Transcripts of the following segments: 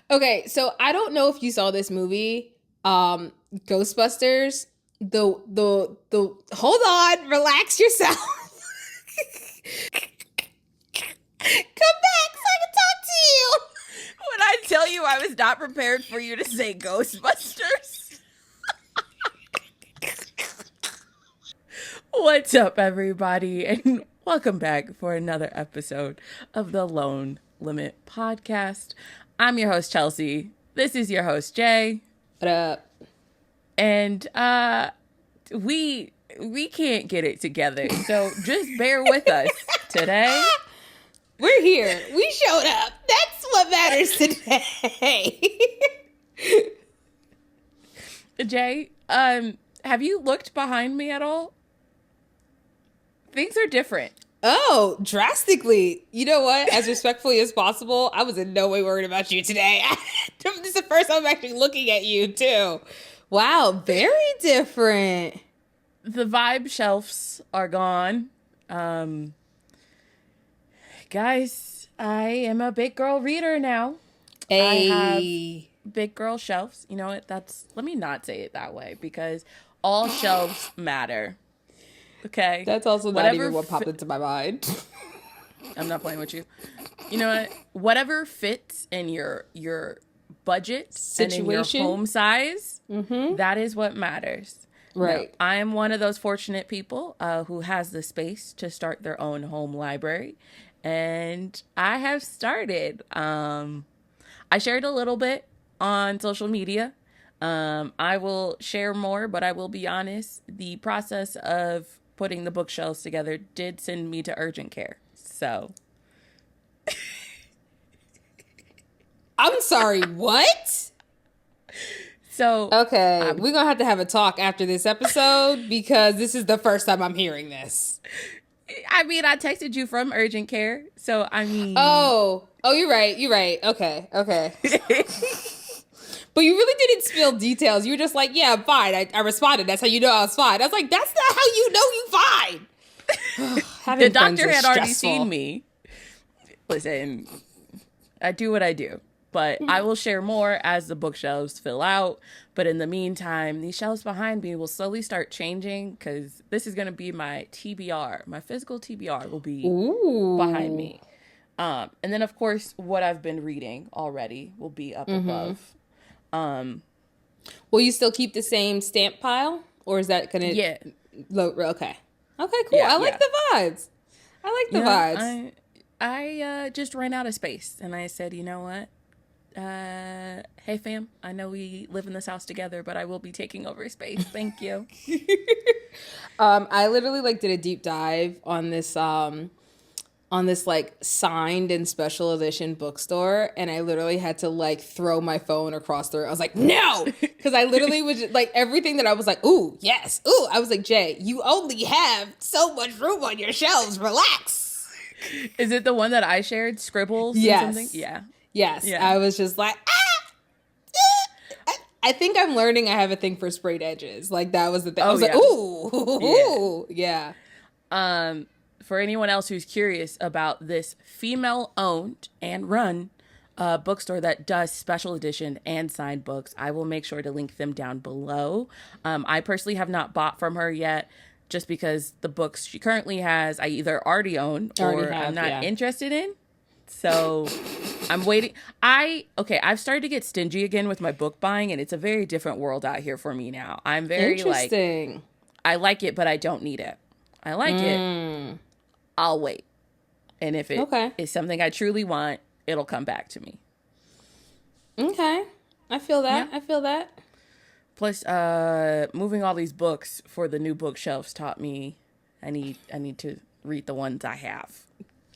Okay, so I don't know if you saw this movie, Ghostbusters. The hold on, relax yourself. Come back so I can talk to you. When I tell you I was not prepared for you to say Ghostbusters. What's up, everybody, and welcome back for another episode of the Lone Limit Podcast. I'm your host, Chelsie. This is your host, Jay. What up? And we can't get it together, so just bear with us today. We're here. We showed up. That's what matters today. Jay, have you looked behind me at all? Things are different. Oh, drastically. You know what? As respectfully as possible, I was in no way worried about you today. This is the first time I'm actually looking at you, too. Wow, very different. The vibe shelves are gone. Guys, I am a big girl reader now. Hey. I have big girl shelves. You know what? Let me not say it that way because all shelves matter. Okay. That's also not even what popped into my mind. I'm not playing with you. You know what? Whatever fits in your budget situation and in your home size, that is what matters. Right. Now, I am one of those fortunate people who has the space to start their own home library. And I have started. I shared a little bit on social media. I will share more, but I will be honest. The process of putting the bookshelves together did send me to urgent care. So. I'm sorry, what? So. Okay, we're going to have a talk after this episode because this is the first time I'm hearing this. I mean, I texted you from urgent care, so I mean. Oh, you're right. Okay. But you really didn't spill details. You were just like, yeah, I'm fine. I responded. That's how you know I was fine. I was like, that's not how you know you fine. The doctor had already seen me. Listen, I do what I do. But I will share more as the bookshelves fill out. But in the meantime, these shelves behind me will slowly start changing because this is going to be my TBR. My physical TBR will be behind me. And then, of course, what I've been reading already will be up above. Will you still keep the same stamp pile? Or is that going to... Yeah. Okay, cool. Yeah, I like the vibes. Vibes. I just ran out of space. And I said, you know what? Hey fam, I know we live in this house together, but I will be taking over space. Thank you. I literally did a deep dive on this signed and special edition bookstore, and I literally had to throw my phone across the room. I was like, no, because I literally was just, everything that I was like, ooh, yes, ooh. I was like, Jay, you only have so much room on your shelves. Relax. Is it the one that I shared? Scribbles? Yes. And something? Yeah. Yes, yeah. I was just like, I think I'm learning I have a thing for sprayed edges. That was the thing. I was like, ooh, yeah. For anyone else who's curious about this female-owned and run bookstore that does special edition and signed books, I will make sure to link them down below. I personally have not bought from her yet, just because the books she currently has, I either already own or I'm not interested in. So I'm waiting. I've started to get stingy again with my book buying, and it's a very different world out here for me now. I'm very interesting. I like it, but I don't need it. I like it. I'll wait. And if it is something I truly want, it'll come back to me. Okay. I feel that. Yeah. I feel that. Plus, moving all these books for the new bookshelves taught me I need to read the ones I have.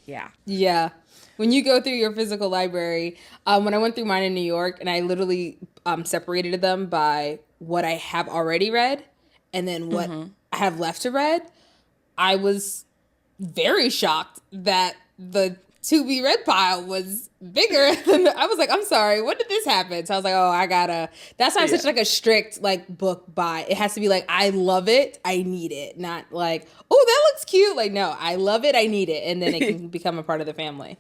Yeah. When you go through your physical library, when I went through mine in New York, and I literally separated them by what I have already read and then what I have left to read, I was very shocked that the to be read pile was bigger than I was like, I'm sorry, when did this happen? So I was like, that's why I'm such a strict book buy. It has to be I love it, I need it. Not oh, that looks cute. No, I love it, I need it. And then it can become a part of the family.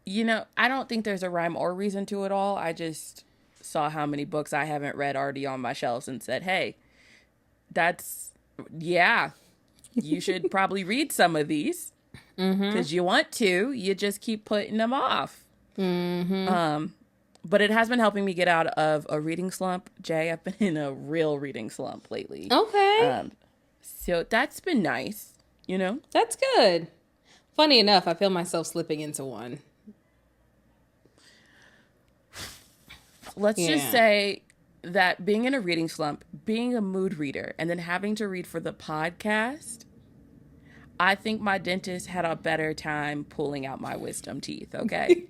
I don't think there's a rhyme or reason to it all. I just saw how many books I haven't read already on my shelves and said, hey, you should probably read some of these because you want to. You just keep putting them off. But it has been helping me get out of a reading slump. Jay, I've been in a real reading slump lately. Okay. So that's been nice, That's good. Funny enough, I feel myself slipping into one. Let's just say that being in a reading slump, being a mood reader, and then having to read for the podcast, I think my dentist had a better time pulling out my wisdom teeth, okay?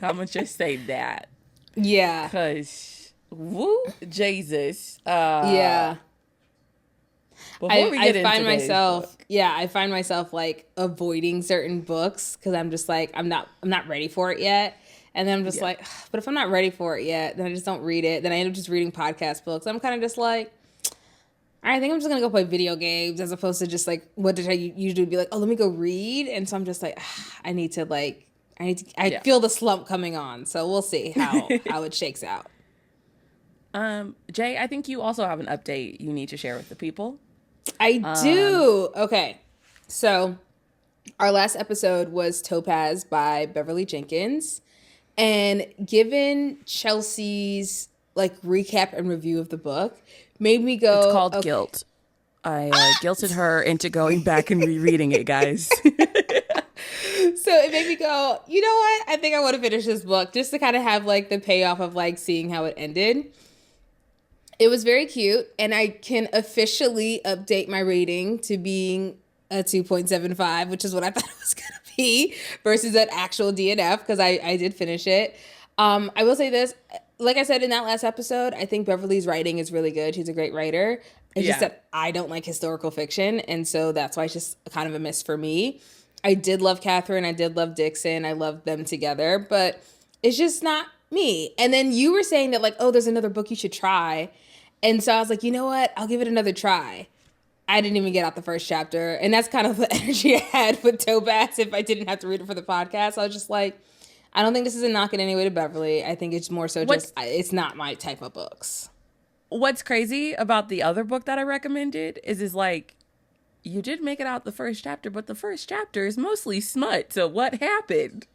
I'm going to just say that. Yeah. Because, Jesus. Yeah. Before we get into today's book. I find myself like avoiding certain books because I'm just like, I'm not ready for it yet. And then I'm just like, but if I'm not ready for it yet, then I just don't read it. Then I end up just reading podcast books. I'm kind of just like, all right, I think I'm just going to go play video games as opposed to just like, what did I usually be like, oh, let me go read. And so I'm just like, I feel the slump coming on. So we'll see how it shakes out. Jay, I think you also have an update you need to share with the people. I do. Okay. So our last episode was Topaz by Beverly Jenkins. And given Chelsea's like recap and review of the book, made me go. It's called Guilt. I guilted her into going back and rereading it, guys. So it made me go, you know what? I think I want to finish this book just to kind of have like the payoff of like seeing how it ended. It was very cute, and I can officially update my rating to being a 2.75, which is what I thought it was going to be versus an actual DNF because I did finish it. I will say this. Like I said in that last episode, I think Beverly's writing is really good. She's a great writer. It's just that I don't like historical fiction, and so that's why it's just kind of a miss for me. I did love Catherine. I did love Dixon. I loved them together, but it's just not me. And then you were saying that like, oh, there's another book you should try. And so I was like, you know what? I'll give it another try. I didn't even get out the first chapter. And that's kind of the energy I had with Topaz if I didn't have to read it for the podcast. I was just like, I don't think this is a knock in any way to Beverly. I think it's more so it's not my type of books. What's crazy about the other book that I recommended is like, you did make it out the first chapter, but the first chapter is mostly smut. So what happened?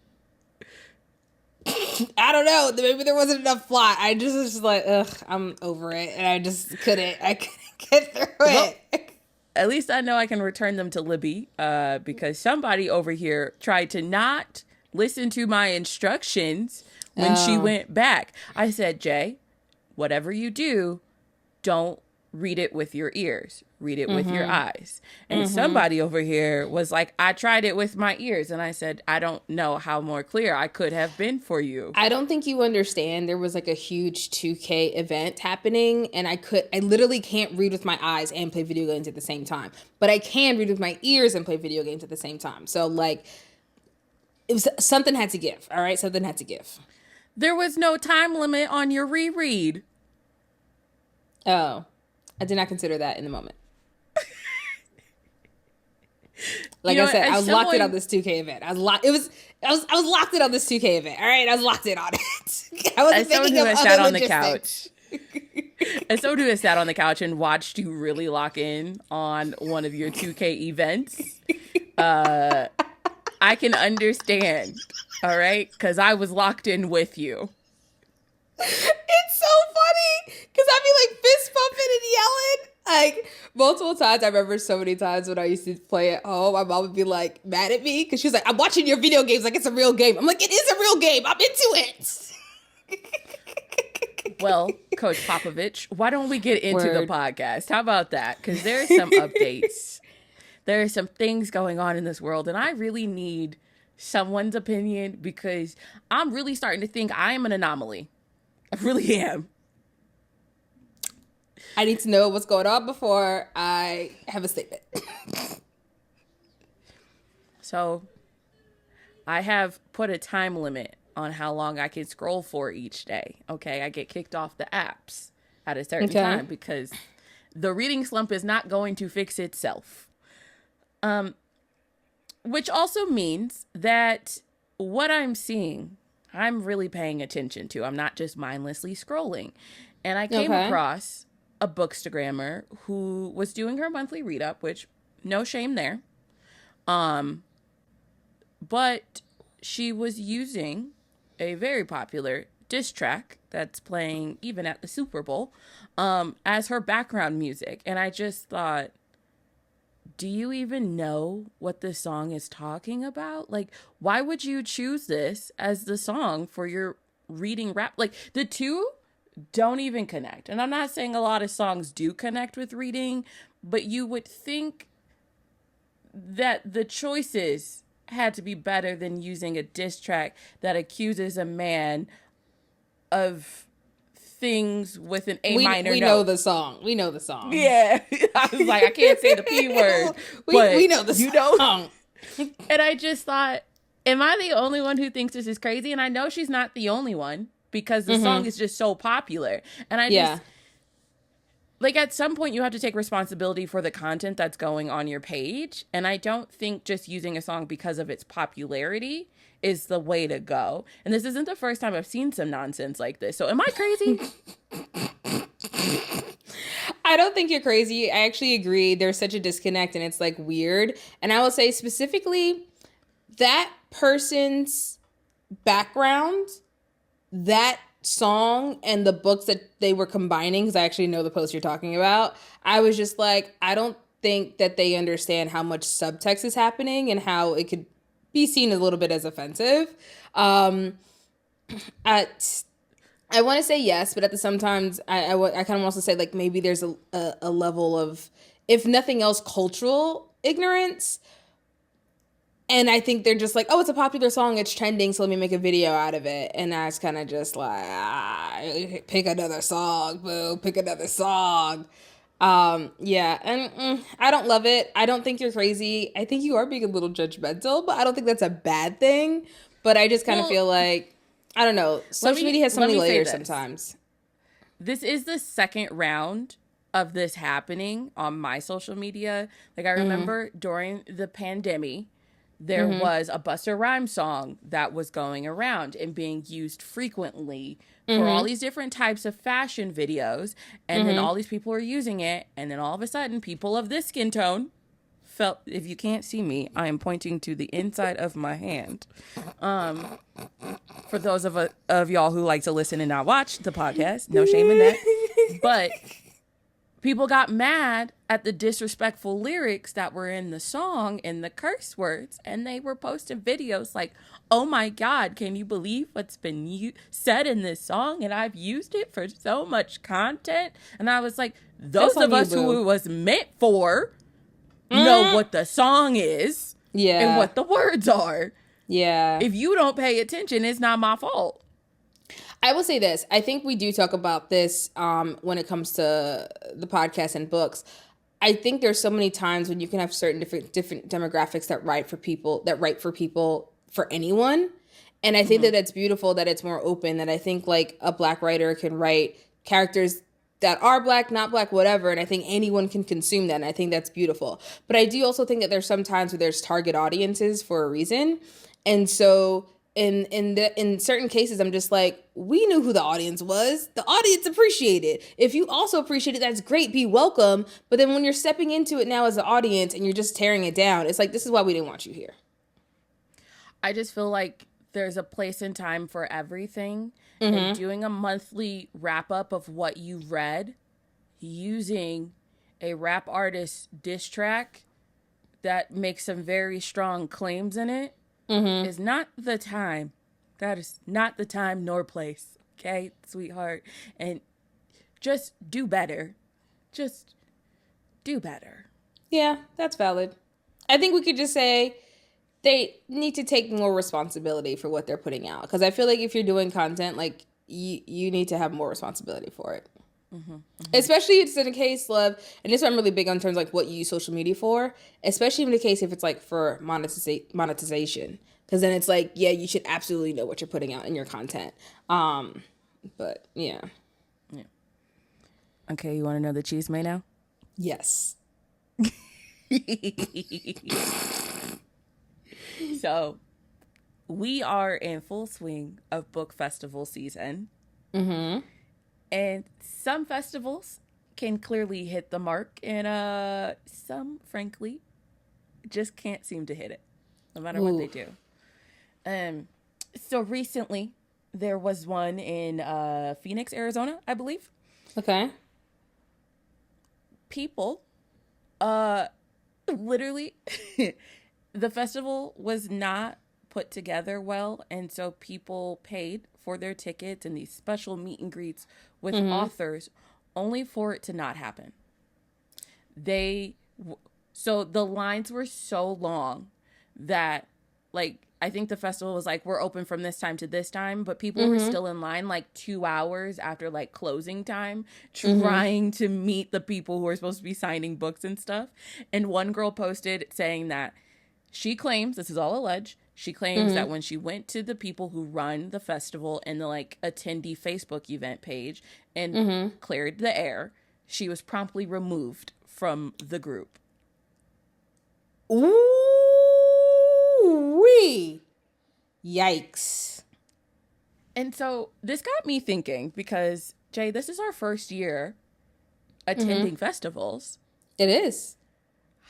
I don't know. Maybe there wasn't enough plot. I just was just like, ugh, I'm over it. And I just couldn't get through it. At least I know I can return them to Libby because somebody over here tried to not listen to my instructions when she went back. I said, Jay, whatever you do, don't read it with your ears. Read it with your eyes. And somebody over here was like, I tried it with my ears. And I said, I don't know how more clear I could have been for you. I don't think you understand. There was like a huge 2K event happening. And I literally can't read with my eyes and play video games at the same time. But I can read with my ears and play video games at the same time. So like, something had to give. All right? Something had to give. There was no time limit on your reread. Oh, I did not consider that in the moment. Like I said, I was locked in on this 2K event. I was locked in on this 2K event. All right, I was locked in on it. I wasn't thinking of other on the couch. As someone who has sat on the couch and watched you really lock in on one of your 2K events, I can understand. All right, because I was locked in with you. It's so funny because I'd be like fist pumping and yelling like multiple times. I remember so many times when I used to play at home, my mom would be like mad at me because she was like, I'm watching your video games like it's a real game. I'm like, it is a real game. I'm into it. Well, Coach Popovich, why don't we get into the podcast? How about that? Because there are some updates. There are some things going on in this world, and I really need someone's opinion because I'm really starting to think I am an anomaly. I really am. I need to know what's going on before I have a statement. So, I have put a time limit on how long I can scroll for each day. Okay, I get kicked off the apps at a certain time because the reading slump is not going to fix itself. Which also means that what I'm seeing, I'm really paying attention to. I'm not just mindlessly scrolling. And I came across a bookstagrammer who was doing her monthly read up, which no shame there. But she was using a very popular diss track that's playing even at the Super Bowl as her background music. And I just thought, do you even know what this song is talking about? Like, why would you choose this as the song for your reading rap? Like, the two don't even connect. And I'm not saying a lot of songs do connect with reading, but you would think that the choices had to be better than using a diss track that accuses a man of things with an A minor note. We know the song. We know the song. Yeah. I was like, I can't say the P word. we know the song. And I just thought, am I the only one who thinks this is crazy? And I know she's not the only one because the song is just so popular. And I just, like, at some point you have to take responsibility for the content that's going on your page. And I don't think just using a song because of its popularity is the way to go. And this isn't the first time I've seen some nonsense like this. So am I crazy? I don't think you're crazy. I actually agree. There's such a disconnect and it's like weird. And I will say specifically that person's background, that song and the books that they were combining, because I actually know the post you're talking about, I was just like, I don't think that they understand how much subtext is happening and how it could be seen a little bit as offensive. I want to say yes, but at the same time, I kind of want to say like maybe there's a level of, if nothing else, cultural ignorance. And I think they're just like, oh, it's a popular song, it's trending, so let me make a video out of it. And I was kind of just like, pick another song, boo, pick another song. Yeah, and I don't love it. I don't think you're crazy. I think you are being a little judgmental, but I don't think that's a bad thing. But I just kind of feel like, I don't know, social media has so many layers sometimes. This is the second round of this happening on my social media. Like, I remember during the pandemic, there was a Busta Rhymes song that was going around and being used frequently for all these different types of fashion videos. And then all these people are using it. And then all of a sudden, people of this skin tone felt, if you can't see me, I am pointing to the inside of my hand. For those of y'all who like to listen and not watch the podcast, no shame in that. But people got mad at the disrespectful lyrics that were in the song and the curse words, and they were posting videos like, oh my God, can you believe what's been said in this song? And I've used it for so much content. And I was like, those of us who it was meant for know what the song is and what the words are. Yeah. If you don't pay attention, it's not my fault. I will say this. I think we do talk about this when it comes to the podcast and books. I think there's so many times when you can have certain different demographics that write for people, for anyone. And I think that that's beautiful, that it's more open, that I think like a Black writer can write characters that are Black, not Black, whatever. And I think anyone can consume that. And I think that's beautiful. But I do also think that there's some times where there's target audiences for a reason. And so in certain cases, I'm just like, we knew who the audience was. The audience appreciated. If you also appreciate it, that's great. Be welcome. But then when you're stepping into it now as an audience and you're just tearing it down, it's like, this is why we didn't want you here. I just feel like there's a place and time for everything. And doing a monthly wrap up of what you read using a rap artist's diss track that makes some very strong claims in it is not the time. That is not the time nor place. Okay, sweetheart. And just do better. Just do better. Yeah, that's valid. I think we could just say they need to take more responsibility for what they're putting out. Because I feel like if you're doing content, like, you need to have more responsibility for it. Especially if it's in a case of, and this is what I'm really big on terms of like what you use social media for, especially in the case if it's like for monetization. Because then it's like, yeah, you should absolutely know what you're putting out in your content. But yeah. Okay, you want to know the cheese may now? Yes. So, we are in full swing of book festival season. Mm-hmm. And some festivals can clearly hit the mark, and some, frankly, just can't seem to hit it, no matter what they Ooh. do. Um, so recently, there was one in Phoenix, Arizona, I believe. Okay. People, literally, the festival was not put together well, and so people paid for their tickets and these special meet and greets with Mm-hmm. authors only for it to not happen. They so the lines were so long that, like, I think the festival was like, we're open from this time to this time, but people were Mm-hmm. still in line like 2 hours after like closing time, Mm-hmm. trying to meet the people who are supposed to be signing books and stuff. And one girl posted saying that she claims, this is all alleged, she claims Mm-hmm. that when she went to the people who run the festival and the like attendee Facebook event page and Mm-hmm. cleared the air, she was promptly removed from the group. Ooh wee. Yikes. And so this got me thinking because, Jay, this is our first year Mm-hmm. attending festivals. It is.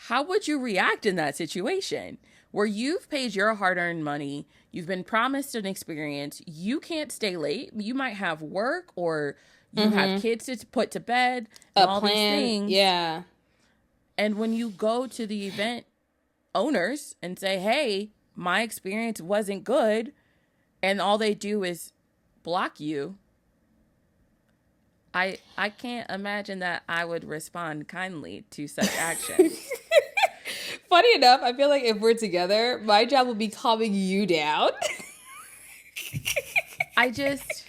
How would you react in that situation where you've paid your hard earned money, you've been promised an experience, you can't stay late, you might have work or you have Mm-hmm. kids to put to bed and A all these plan. things. Yeah. And when you go to the event owners and say, hey, my experience wasn't good, and all they do is block you, I can't imagine that I would respond kindly to such actions. Funny enough, I feel like if we're together, my job will be calming you down. I just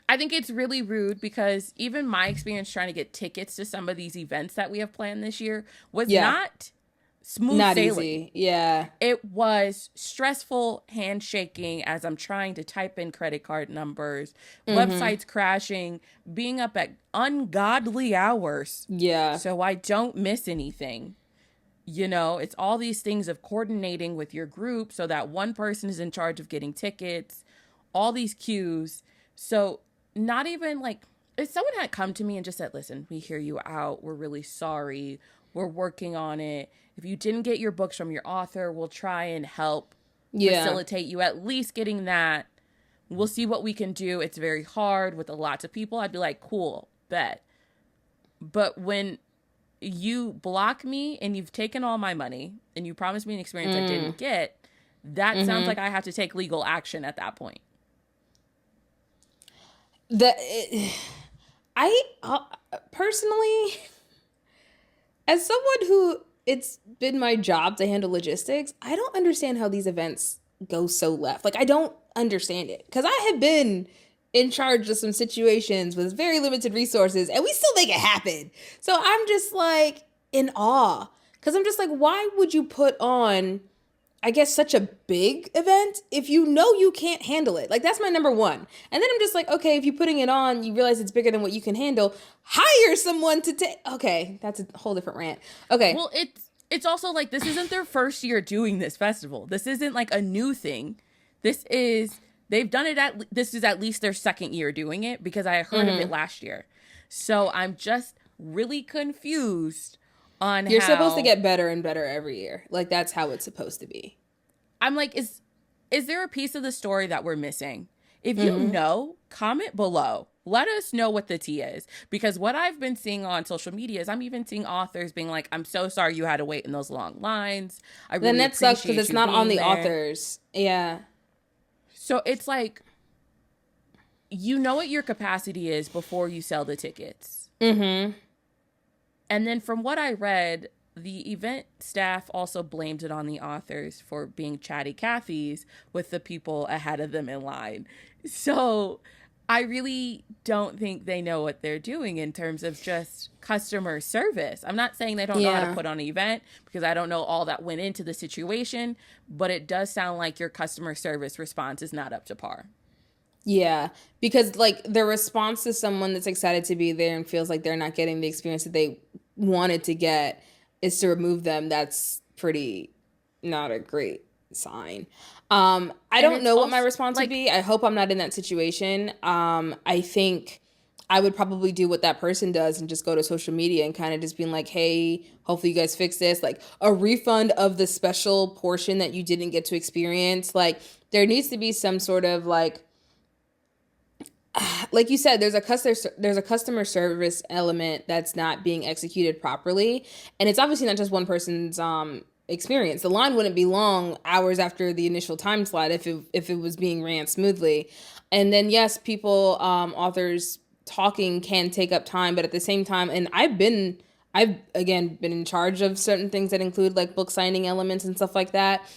I think it's really rude because even my experience trying to get tickets to some of these events that we have planned this year was Yeah. not smooth Not sailing. easy. Yeah. It was stressful handshaking as I'm trying to type in credit card numbers, Mm-hmm. websites crashing, being up at ungodly hours Yeah. so I don't miss anything. You know, it's all these things of coordinating with your group so that one person is in charge of getting tickets, all these queues. So, not even like if someone had come to me and just said, listen, we hear you out. We're really sorry. We're working on it. If you didn't get your books from your author, we'll try and help Yeah. facilitate you at least getting that. We'll see what we can do. It's very hard with lots of people. I'd be like, cool, bet. But when you block me and you've taken all my money and you promised me an experience I Mm. didn't get, that sounds Mm-hmm. like I have to take legal action at that point. The I personally, as someone who it's been my job to handle logistics, I don't understand how these events go so left. Like I don't understand it because I have been in charge of some situations with very limited resources and we still make it happen. So I'm just like in awe because I'm just like, why would you put on I guess such a big event if you know you can't handle it. Like that's my number one. And then I'm just like, okay, if you're putting it on, you realize it's bigger than what you can handle. Hire someone to take. Okay, that's a whole different rant. Okay, Well, it's also like this isn't their first year doing this festival. This isn't like a new thing. This is they've done it at this is at least their second year doing it because I heard of it last year. So I'm just really confused on you're supposed to how get better and better every year. Like that's how it's supposed to be. I'm like, is there a piece of the story that we're missing? If you know, comment below. Let us know what the tea is. Because what I've been seeing on social media is I'm even seeing authors being like, I'm so sorry you had to wait in those long lines. I Then really that sucks because appreciate it's you not on being the there. authors. Yeah. So it's like, you know what your capacity is before you sell the tickets. Mm-hmm. And then from what I read, the event staff also blamed it on the authors for being chatty Cathys with the people ahead of them in line. So I really don't think they know what they're doing in terms of just customer service. I'm not saying they don't know how to Yeah. put on an event because I don't know all that went into the situation, but it does sound like your customer service response is not up to par. Yeah, because like the response to someone that's excited to be there and feels like they're not getting the experience that they wanted to get is to remove them. That's pretty not a great. sign. I don't know what my response would be. I hope I'm not in that situation. I think I would probably do what that person does and just go to social media and kind of just being like, hey, hopefully you guys fix this. Like a refund of the special portion that you didn't get to experience. Like there needs to be some sort of like you said, there's a customer service element that's not being executed properly. And it's obviously not just one person's experience. The line wouldn't be long hours after the initial time slot if it was being ran smoothly. And then yes, people, authors talking can take up time, but at the same time, and I've again been in charge of certain things that include like book signing elements and stuff like that.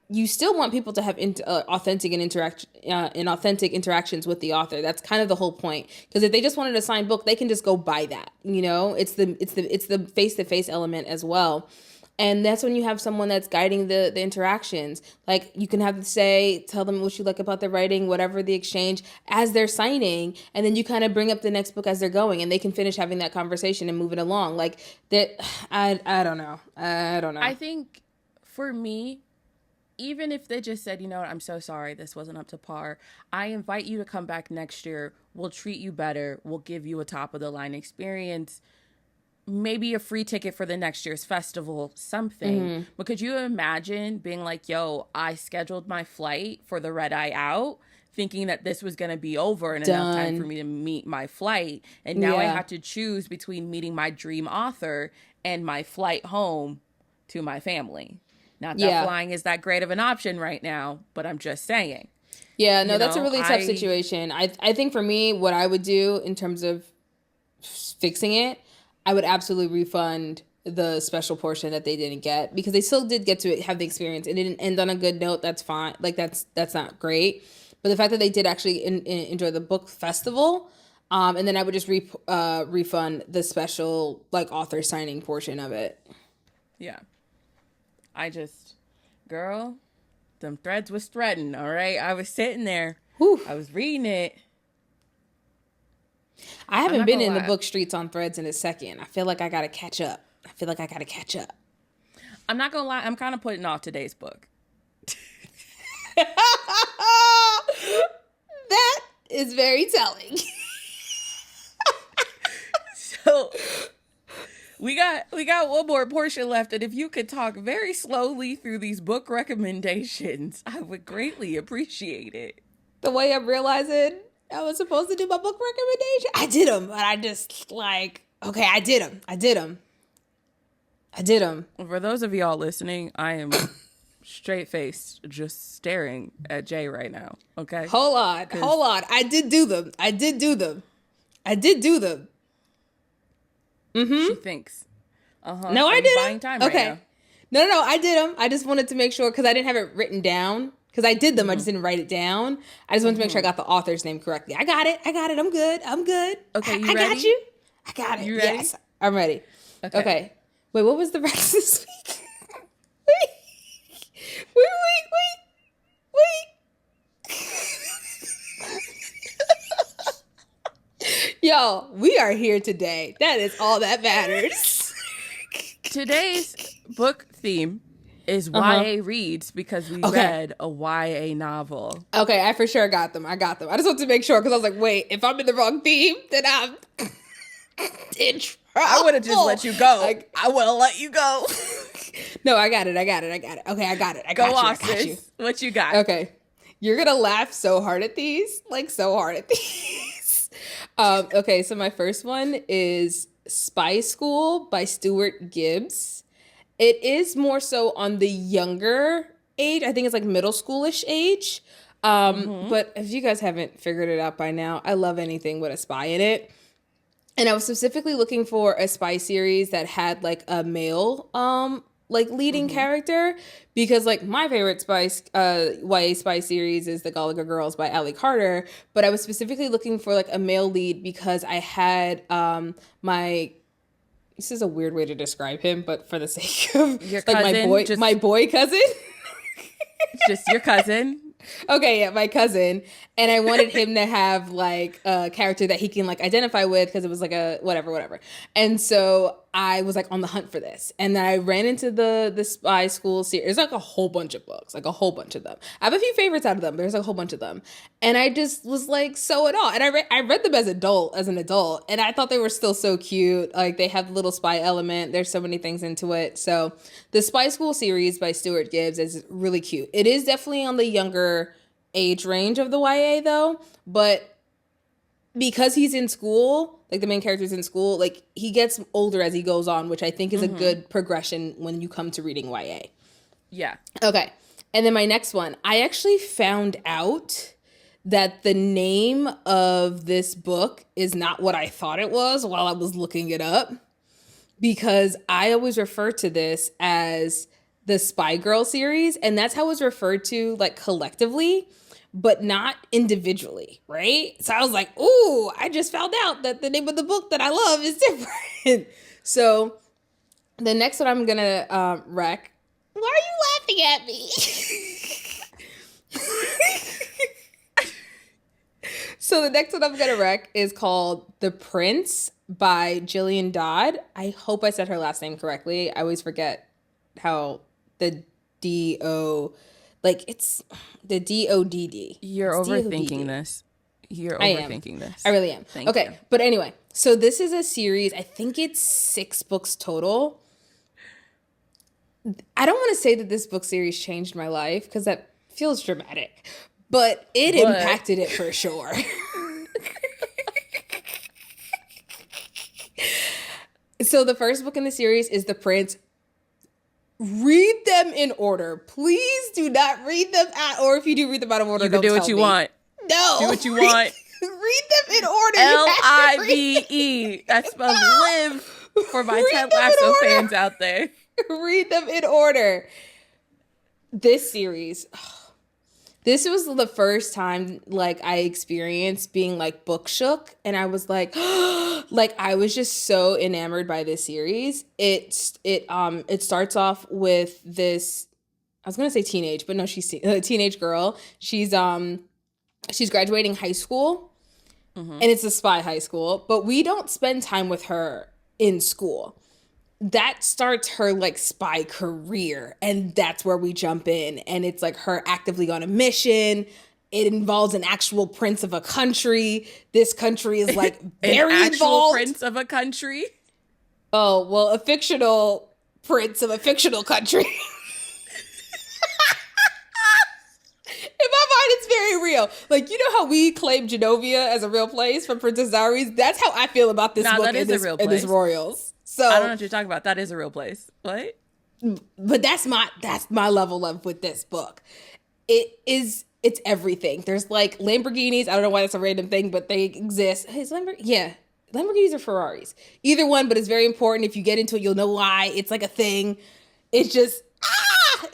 You still want people to have authentic interactions with the author. That's kind of the whole point. Because if they just wanted a signed book, they can just go buy that. You know, it's the face-to-face element as well. And that's when you have someone that's guiding the interactions. Like you can have to tell them what you like about the writing, whatever the exchange, as they're signing. And then you kind of bring up the next book as they're going and they can finish having that conversation and move it along. Like that, I don't know. I think for me, even if they just said, you know what, I'm so sorry, this wasn't up to par, I invite you to come back next year. We'll treat you better. We'll give you a top of the line experience. Maybe a free ticket for the next year's festival, something. Mm-hmm. But could you imagine being like, yo, I scheduled my flight for the red eye out, thinking that this was going to be over in enough time for me to meet my flight. And now I have to choose between meeting my dream author and my flight home to my family. Not that flying is that great of an option right now, but I'm just saying. Yeah, no, that's a really tough situation. I think for me, what I would do in terms of fixing it, I would absolutely refund the special portion that they didn't get, because they still did get to have the experience. It didn't end on a good note. That's fine. Like that's not great. But the fact that they did actually enjoy the book festival, and then I would just refund the special like author signing portion of it. Yeah. Girl, them threads was threading, all right? I was sitting there. Whew. I was reading it. I haven't been in the book streets on Threads in a second. I feel like I got to catch up. I'm not going to lie. I'm kind of putting off today's book. That is very telling. So we got one more portion left, and if you could talk very slowly through these book recommendations, I would greatly appreciate it. The way I'm realizing I was supposed to do my book recommendation, I did them, but I just like, okay, I did them. For those of y'all listening, I am straight-faced just staring at Jay right now, okay? Hold on. I did do them. Mm-hmm. She thinks. No, I did buying time okay. Right now? No, I did them. I just wanted to make sure, because I didn't have it written down. Because I did them, I just didn't write it down. I just wanted to make sure I got the author's name correctly. I got it. I'm good. Okay, you ready? got you? I got it. You ready? Yes, I'm ready. Okay. Wait, what was the rest this week? Wait. Yo, we are here today. That is all that matters. Today's book theme is YA reads, because we read a YA novel. Okay, I for sure got them. I just wanted to make sure, because I was like, wait, if I'm in the wrong theme, then I'm in trouble. I would have just let you go. I would have let you go. No, I got it. Okay, I got it. I got you. What you got? Okay. You're going to laugh so hard at these. Okay, so my first one is Spy School by Stuart Gibbs. It is more so on the younger age. I think it's like middle schoolish age. But if you guys haven't figured it out by now, I love anything with a spy in it. And I was specifically looking for a spy series that had like a male leading character, because like my favorite YA spy series is The Gallagher Girls by Allie Carter, but I was specifically looking for like a male lead because I had this is a weird way to describe him, but for the sake of your cousin, like my boy cousin. Just your cousin. Okay, yeah, my cousin. And I wanted him to have like a character that he can like identify with, because it was like a whatever. And so I was like on the hunt for this, and then I ran into the spy school series. There's like a whole bunch of books, like a whole bunch of them. I have a few favorites out of them, but there's like a whole bunch of them, and I just was like so in awe. And I read them as an adult, and I thought they were still so cute. Like they have the little spy element. There's so many things into it. So the Spy School series by Stuart Gibbs is really cute. It is definitely on the younger age range of the YA though, but because he's in school, like the main character's in school, like he gets older as he goes on, which I think is a good progression when you come to reading YA. Yeah. Okay. And then my next one, I actually found out that the name of this book is not what I thought it was while I was looking it up, because I always refer to this as the Spy Girl series, and that's how it's referred to like collectively, but not individually, right? So I was like, ooh, I just found out that the name of the book that I love is different. So the next one I'm gonna rec. Why are you laughing at me? So the next one I'm gonna rec is called The Prince by Gillian Dodd. I hope I said her last name correctly. I always forget how the D-O... Like, it's the D-O-D-D. You're overthinking this. You're overthinking this. I really am. Thank okay, you. But anyway, so this is a series. I think it's 6 books total. I don't want to say that this book series changed my life because that feels dramatic, but it impacted it for sure. So the first book in the series is The Prince. Read them in order. Please do not read them or if you do read them out of order, you can don't do what you want. No. Do what you want. Read them in order. Live. That spells live for my Ted Lasso fans out there. Read them in order. This series, this was the first time like I experienced being like book shook, and I was like, like I was just so enamored by this series. It starts off with this. I was gonna say teenage, but no, she's a teenage girl. She's graduating high school, and it's a spy high school. But we don't spend time with her in school. That starts her like spy career, and that's where we jump in, and it's like her actively on a mission. It involves an actual prince of a country. This country is like very an actual involved. Prince of a country. Oh well, a fictional prince of a fictional country. In my mind, it's very real. Like, you know how we claim Genovia as a real place from Princess Diaries? That's how I feel about this book and this Royals. So I don't know what you're talking about. That is a real place. What? But that's my level of with this book. It's everything. There's like Lamborghinis. I don't know why that's a random thing, but they exist. Hey, Lamborghinis or Ferraris. Either one, but it's very important. If you get into it, you'll know why. It's like a thing. It's just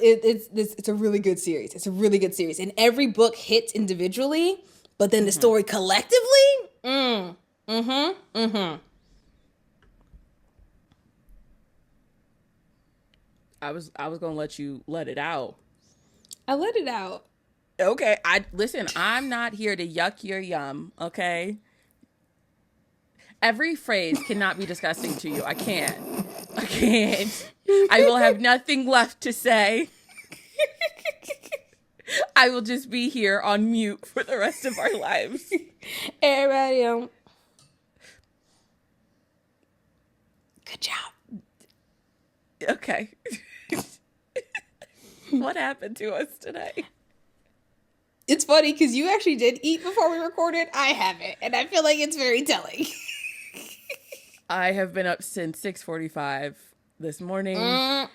it's a really good series. It's a really good series. And every book hits individually, but then the story collectively, I was gonna let you let it out. I let it out. Okay, I'm not here to yuck your yum, okay? Every phrase cannot be disgusting to you. I can't. I will have nothing left to say. I will just be here on mute for the rest of our lives. Everybody, good job. Okay. What happened to us today? It's funny because you actually did eat before we recorded. I haven't, and I feel like it's very telling. I have been up since 6:45 this morning,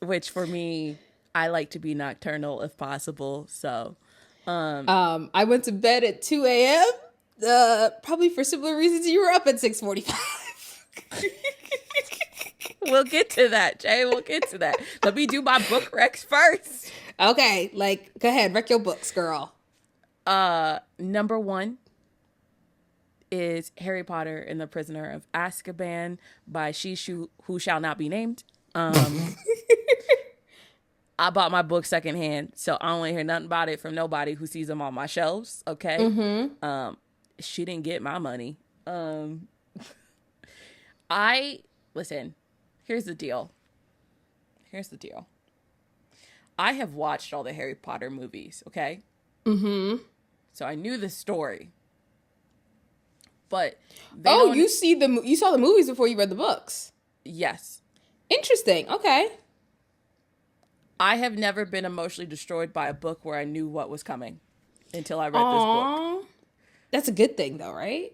which for me, I like to be nocturnal if possible. So, I went to bed at 2 a.m. Probably for similar reasons you were up at 6:45. We'll get to that, Jay. We'll get to that. Let me do my book recs first. Okay, go ahead, wreck your books, girl. Number 1 is Harry Potter and the Prisoner of Azkaban by who shall not be named. I bought my book secondhand, so I don't want to hear nothing about it from nobody who sees them on my shelves. Okay. She didn't get my money. Listen, here's the deal. I have watched all the Harry Potter movies, okay? Mm-hmm. So I knew the story. But you saw the movies before you read the books. Yes. Interesting. Okay. I have never been emotionally destroyed by a book where I knew what was coming until I read this book. That's a good thing though, right?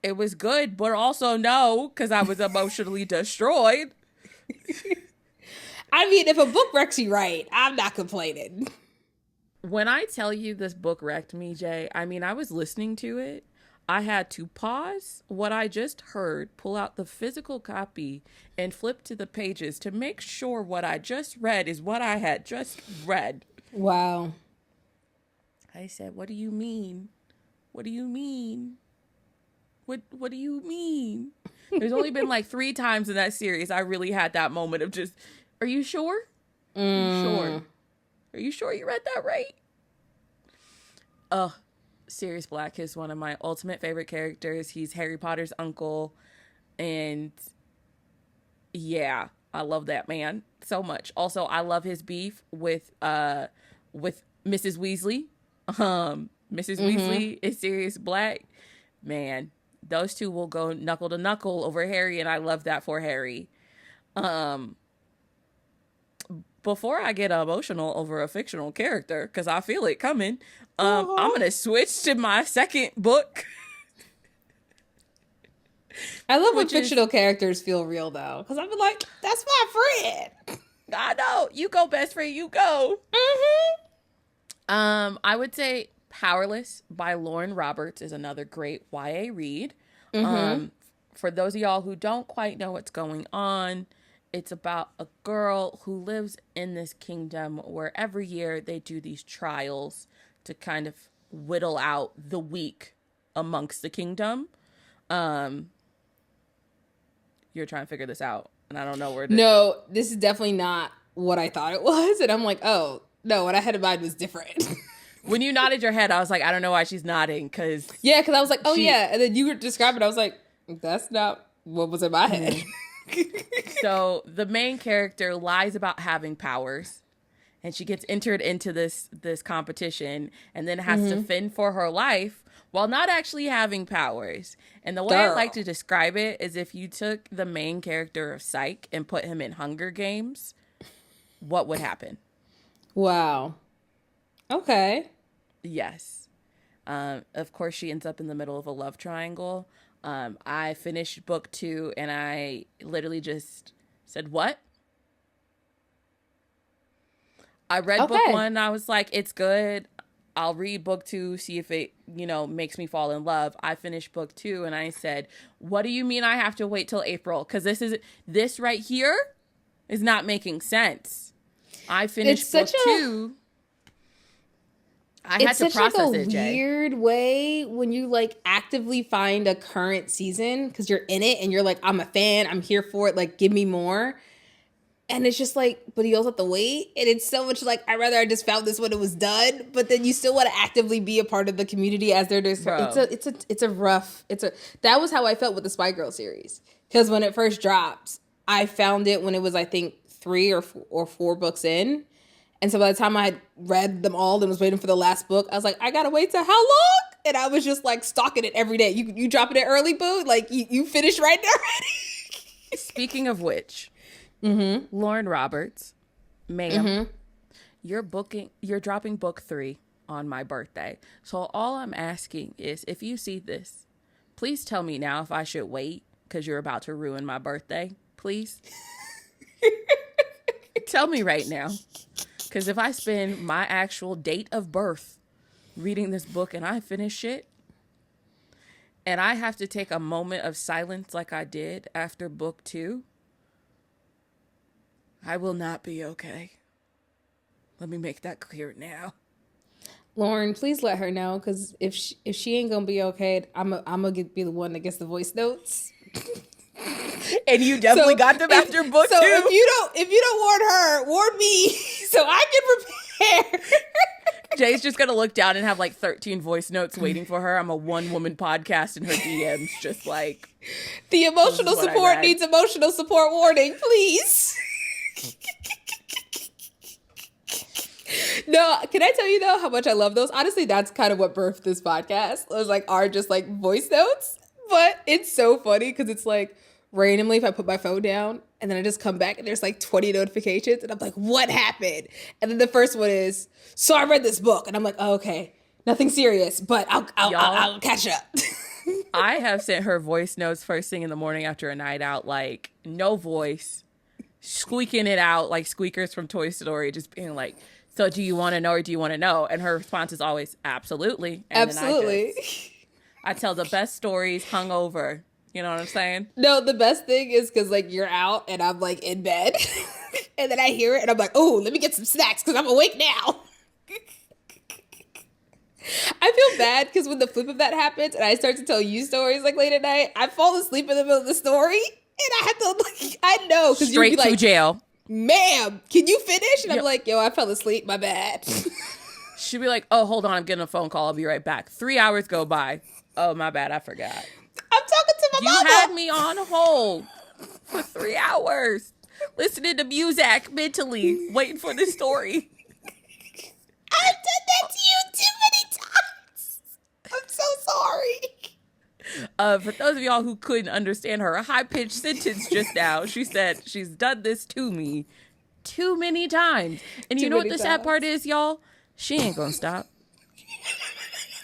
It was good, but also no, because I was emotionally destroyed. I mean, if a book wrecks you right, I'm not complaining. When I tell you this book wrecked me, Jay, I mean, I was listening to it. I had to pause what I just heard, pull out the physical copy, and flip to the pages to make sure what I just read is what I had just read. Wow. I said, what do you mean? What do you mean? What do you mean? There's only been like 3 times in that series I really had that moment of just, are you sure? Are you sure? Are you sure you read that right? Sirius Black is one of my ultimate favorite characters. He's Harry Potter's uncle. And yeah, I love that man so much. Also, I love his beef with Mrs. Weasley. Mrs. Weasley is Sirius Black. Man, those two will go knuckle to knuckle over Harry, and I love that for Harry. Before I get emotional over a fictional character, because I feel it coming, I'm going to switch to my second book. I love when fictional characters feel real, though, because I'm like, that's my friend. I know. You go, best friend, you go. I would say Powerless by Lauren Roberts is another great YA read. For those of y'all who don't quite know what's going on, it's about a girl who lives in this kingdom where every year they do these trials to kind of whittle out the weak amongst the kingdom. You're trying to figure this out, and I don't know where to... No, this is definitely not what I thought it was. And I'm like, oh, no, what I had in mind was different. When you nodded your head, I was like, I don't know why she's nodding, because... Yeah, because I was like, oh, yeah. And then you were describing it. I was like, that's not what was in my head. So the main character lies about having powers, and she gets entered into this competition and then has to fend for her life while not actually having powers. And the way I like to describe it is if you took the main character of Psych and put him in Hunger Games, what would happen? Wow. Okay. Yes. Of course, she ends up in the middle of a love triangle. I finished book 2 and I literally just said, what? I read book 1 and I was like, it's good. I'll read book 2, see if it, makes me fall in love. I finished book 2 and I said, what do you mean I have to wait till April? Because this right here is not making sense. I finished book 2. I had to process it, Jay. It's weird way when you actively find a current season because you're in it and you're like, I'm a fan, I'm here for it, like give me more. And it's just like, but you also have to wait. And it's so much like, I'd rather I just found this when it was done. But then you still want to actively be a part of the community as they're just, that was how I felt with the Spy Girl series. Because when it first dropped, I found it when it was, I think, 3 or 4 books in. And so by the time I had read them all and was waiting for the last book, I was like, I gotta wait till how long? And I was just stalking it every day. You dropping it early, boo? You finished right there already? Speaking of which, Lauren Roberts, ma'am, you're dropping book 3 on my birthday. So all I'm asking is, if you see this, please tell me now if I should wait because you're about to ruin my birthday. Please. Tell me right now. Because if I spend my actual date of birth reading this book and I finish it, and I have to take a moment of silence like I did after book 2, I will not be okay. Let me make that clear now. Lauren, please let her know, because if she ain't gonna be okay, I'm gonna be the one that gets the voice notes. And you definitely got them after book 2. So if you don't warn her, warn me so I can prepare. Jay's just gonna look down and have like 13 voice notes waiting for her. I'm a one-woman podcast in her DMs, just like the emotional support needs emotional support warning, please. No, can I tell you though how much I love those? Honestly, that's kind of what birthed this podcast. It was like are just like voice notes, but it's so funny because it's like randomly if I put my phone down and then I just come back and there's like 20 notifications and I'm like, what happened? And then the first one is, so I read this book and I'm like, oh, okay, nothing serious, but I'll catch up. I have sent her voice notes first thing in the morning after a night out, like no voice, squeaking it out like squeakers from Toy Story, just being like, so do you want to know or do you want to know? And her response is always, absolutely. And absolutely. Then I tell the best stories hungover. You know what I'm saying? No, the best thing is because like you're out and I'm like in bed and then I hear it and I'm like, oh, let me get some snacks because I'm awake now. I feel bad because when the flip of that happens and I start to tell you stories like late at night, I fall asleep in the middle of the story and I have to like, I know. Straight you'd be to like, jail. Ma'am, can you finish? And I'm like, yo, I fell asleep, my bad. She'd be like, oh, hold on, I'm getting a phone call. I'll be right back. 3 hours go by. Oh, my bad, I forgot. I'm talking to my mama. You had me on hold for 3 hours, listening to music mentally, waiting for the story. I've done that to you too many times. I'm so sorry. For those of y'all who couldn't understand her high-pitched sentence just now, she said she's done this to me too many times. And you know what the sad part is, y'all? She ain't gonna stop.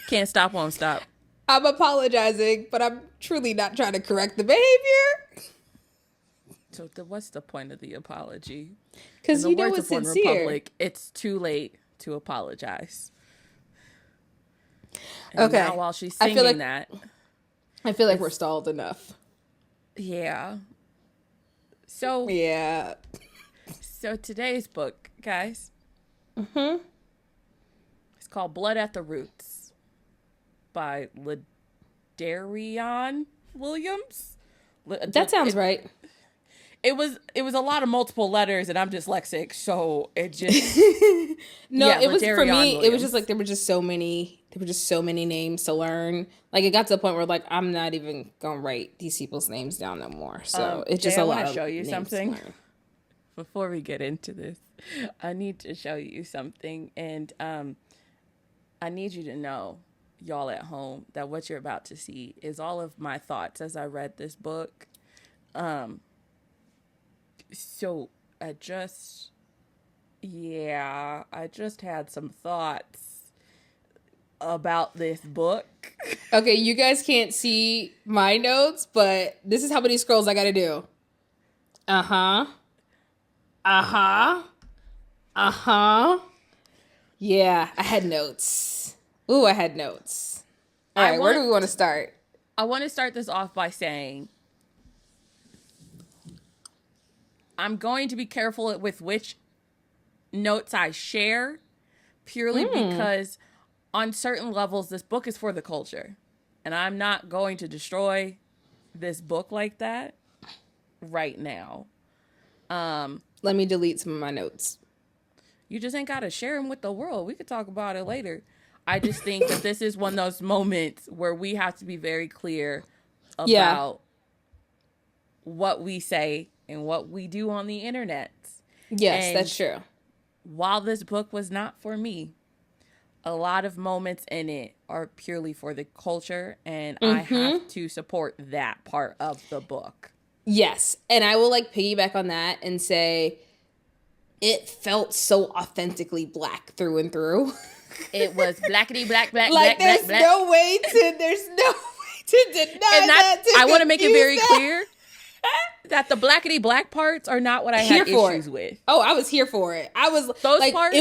Can't stop, won't stop. I'm apologizing, but I'm truly not trying to correct the behavior. So what's the point of the apology? Because you know it's sincere. Republic, it's too late to apologize. And okay. Now while she's singing I feel like we're stalled enough. Yeah. So yeah. So today's book, guys. Mm-hmm. It's called Blood at the Roots by Ladarian Williams. That sounds right. It was a lot of multiple letters, and I'm dyslexic, so it just no. Yeah, it was for me. Williams. It was just like there were just so many. There were just so many names to learn. Like it got to the point where like I'm not even gonna write these people's names down no more. So it's just Jay, a lot. I of want to show you names something before we get into this. I need to show you something, and I need you to know, y'all at home, that what you're about to see is all of my thoughts as I read this book. So I just had some thoughts about this book. Okay, you guys can't see my notes, but this is how many scrolls I gotta do. Uh-huh. Yeah, I had notes. Ooh, I had notes. All right, where do we want to start? I want to start this off by saying I'm going to be careful with which notes I share, purely because on certain levels, this book is for the culture. And I'm not going to destroy this book like that right now. Let me delete some of my notes. You just ain't got to share them with the world. We could talk about it later. I just think that this is one of those moments where we have to be very clear about what we say and what we do on the internet. Yes, and that's true. While this book was not for me, a lot of moments in it are purely for the culture, and I have to support that part of the book. Yes, and I will like piggyback on that and say it felt so authentically black through and through. It was blackity black, like black, there's black, no way to deny and that. I want to make it very clear that the blackity black parts are not what I had issues with. Oh, I was here for it. I was those like, parts.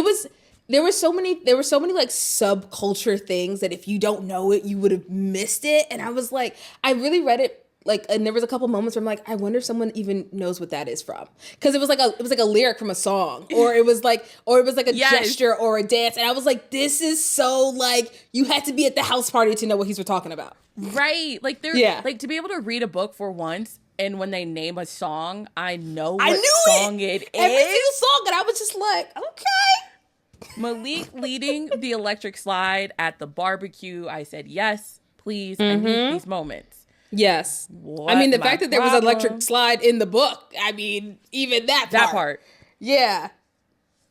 There were so many like subculture things that if you don't know it, you would have missed it. And I was like, I really read it. Like, and there was a couple moments where I'm like, I wonder if someone even knows what that is from, because it was like a lyric from a song, or it was like a gesture or a dance, and I was like, this is so like you had to be at the house party to know what he's talking about, right? Like like to be able to read a book for once, and when they name a song, I know what song it is. Every single song, and I was just like, okay. Malik leading the electric slide at the barbecue. I said, yes, please. I need these moments. Yes. What I mean, the my fact that there was an problem? electric slide in the book, I mean, even that part. Yeah.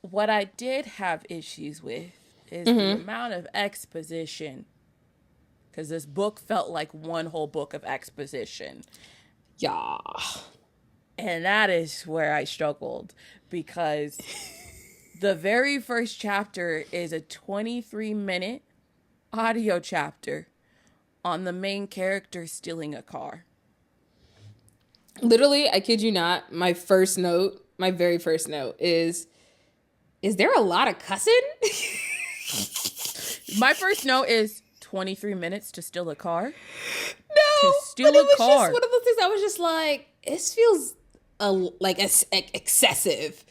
What I did have issues with is the amount of exposition. Because this book felt like one whole book of exposition. Yeah. And that is where I struggled. Because the very first chapter is a 23-minute audio chapter on the main character stealing a car. Literally, I kid you not, my very first note is there a lot of cussing? My first note is 23 minutes to steal a car? No, to steal but it a was car. just one of those things I was just like, this feels excessive.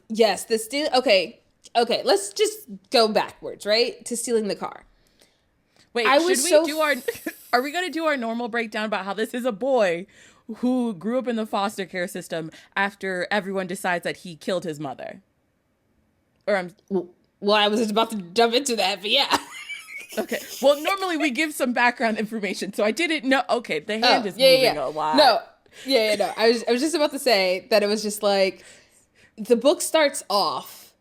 Yes, the steal. Okay, let's just go backwards, right? To stealing the car. Wait, are we going to do our normal breakdown about how this is a boy who grew up in the foster care system after everyone decides that he killed his mother? Well, I was just about to jump into that, but yeah. Okay. Well, normally we give some background information, so I didn't know. Okay, the hand is moving a lot. No. No. I was just about to say that it was just like the book starts off.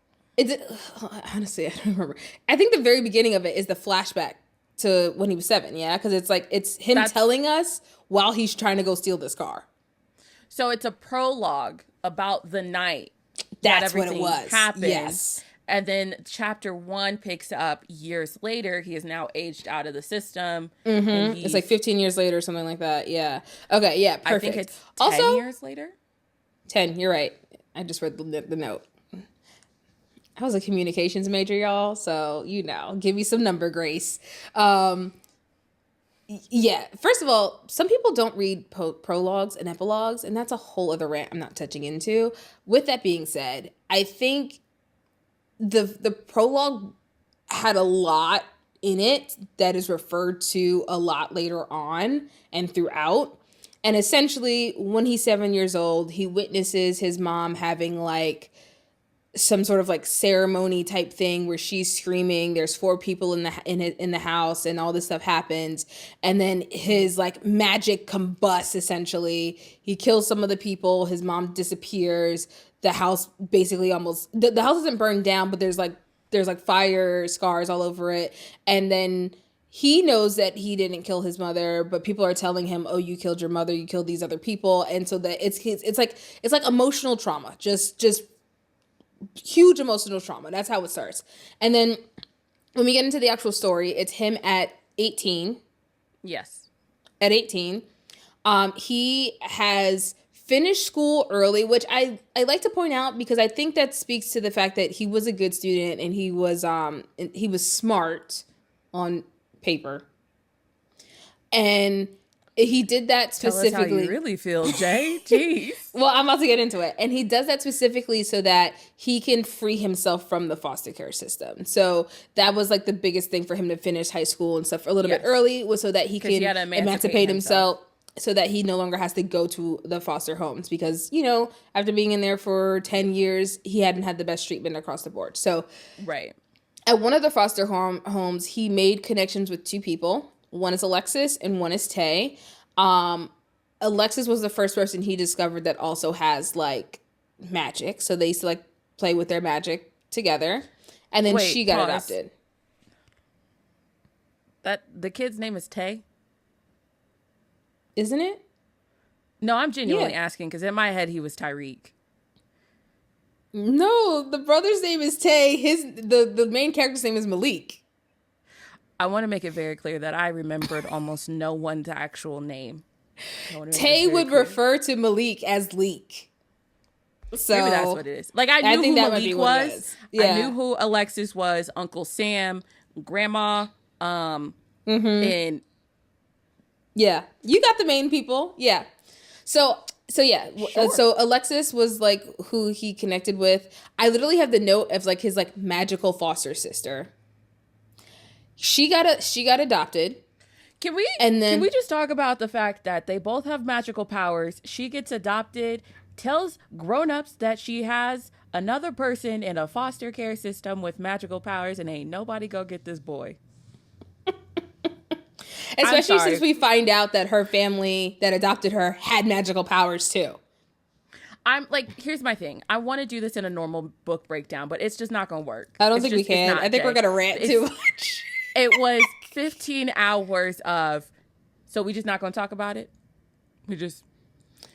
Honestly, I don't remember. I think the very beginning of it is the flashback to when he was 7, yeah? Because it's him telling us while he's trying to go steal this car. So it's a prologue about the night That's what it was. Happened. Yes. And then chapter 1 picks up years later. He is now aged out of the system. Mm-hmm. It's like 15 years later or something like that. Yeah. Okay, yeah, perfect. I think it's 10 years later. 10, you're right. I just read the note. I was a communications major, y'all, so, give me some number grace. Yeah, first of all, some people don't read prologues and epilogues, and that's a whole other rant I'm not touching into. With that being said, I think the prologue had a lot in it that is referred to a lot later on and throughout. And essentially, when he's 7 years old, he witnesses his mom having like some sort of like ceremony type thing where she's screaming. There's 4 people in the house, and all this stuff happens. And then his like magic combusts. Essentially, he kills some of the people. His mom disappears. The house basically almost the house isn't burned down, but there's like fire scars all over it. And then he knows that he didn't kill his mother, but people are telling him, "Oh, you killed your mother. You killed these other people." And so that it's like emotional trauma, just huge emotional trauma. That's how it starts. And then when we get into the actual story, it's him at 18. Yes. At 18, he has finished school early, which I like to point out because I think that speaks to the fact that he was a good student and he was smart on paper. And he did that specifically. Tell us how you really feel, Jay. Jeez. Well, I'm about to get into it. And he does that specifically so that he can free himself from the foster care system. So that was like the biggest thing for him to finish high school and stuff a little bit early, was so that he can emancipate himself, so that he no longer has to go to the foster homes because, after being in there for 10 years, he hadn't had the best treatment across the board. So right. At one of the foster homes, he made connections with 2 people. One is Alexis and one is Tay. Alexis was the first person he discovered that also has like magic. So they used to like play with their magic together. And then she got adopted. That the kid's name is Tay? Isn't it? No, I'm genuinely asking because in my head he was Tyreek. No, the brother's name is Tay. The main character's name is Malik. I want to make it very clear that I remembered almost no one's actual name. Tay would refer to Malik as Leek. So maybe that's what it is. Like I knew who Malik was. Yeah. I knew who Alexis was, Uncle Sam, Grandma, and yeah, you got the main people. Yeah. So yeah. Sure. So Alexis was like who he connected with. I literally have the note of like his like magical foster sister. She got adopted. Can we just talk about the fact that they both have magical powers? She gets adopted, tells grown-ups that she has another person in a foster care system with magical powers, and ain't nobody go get this boy. Especially since we find out that her family that adopted her had magical powers too. I'm like, here's my thing. I want to do this in a normal book breakdown, but it's just not going to work. I don't think we can. I think we're going to rant too much. It was 15 hours of, so we just not going to talk about it? We just,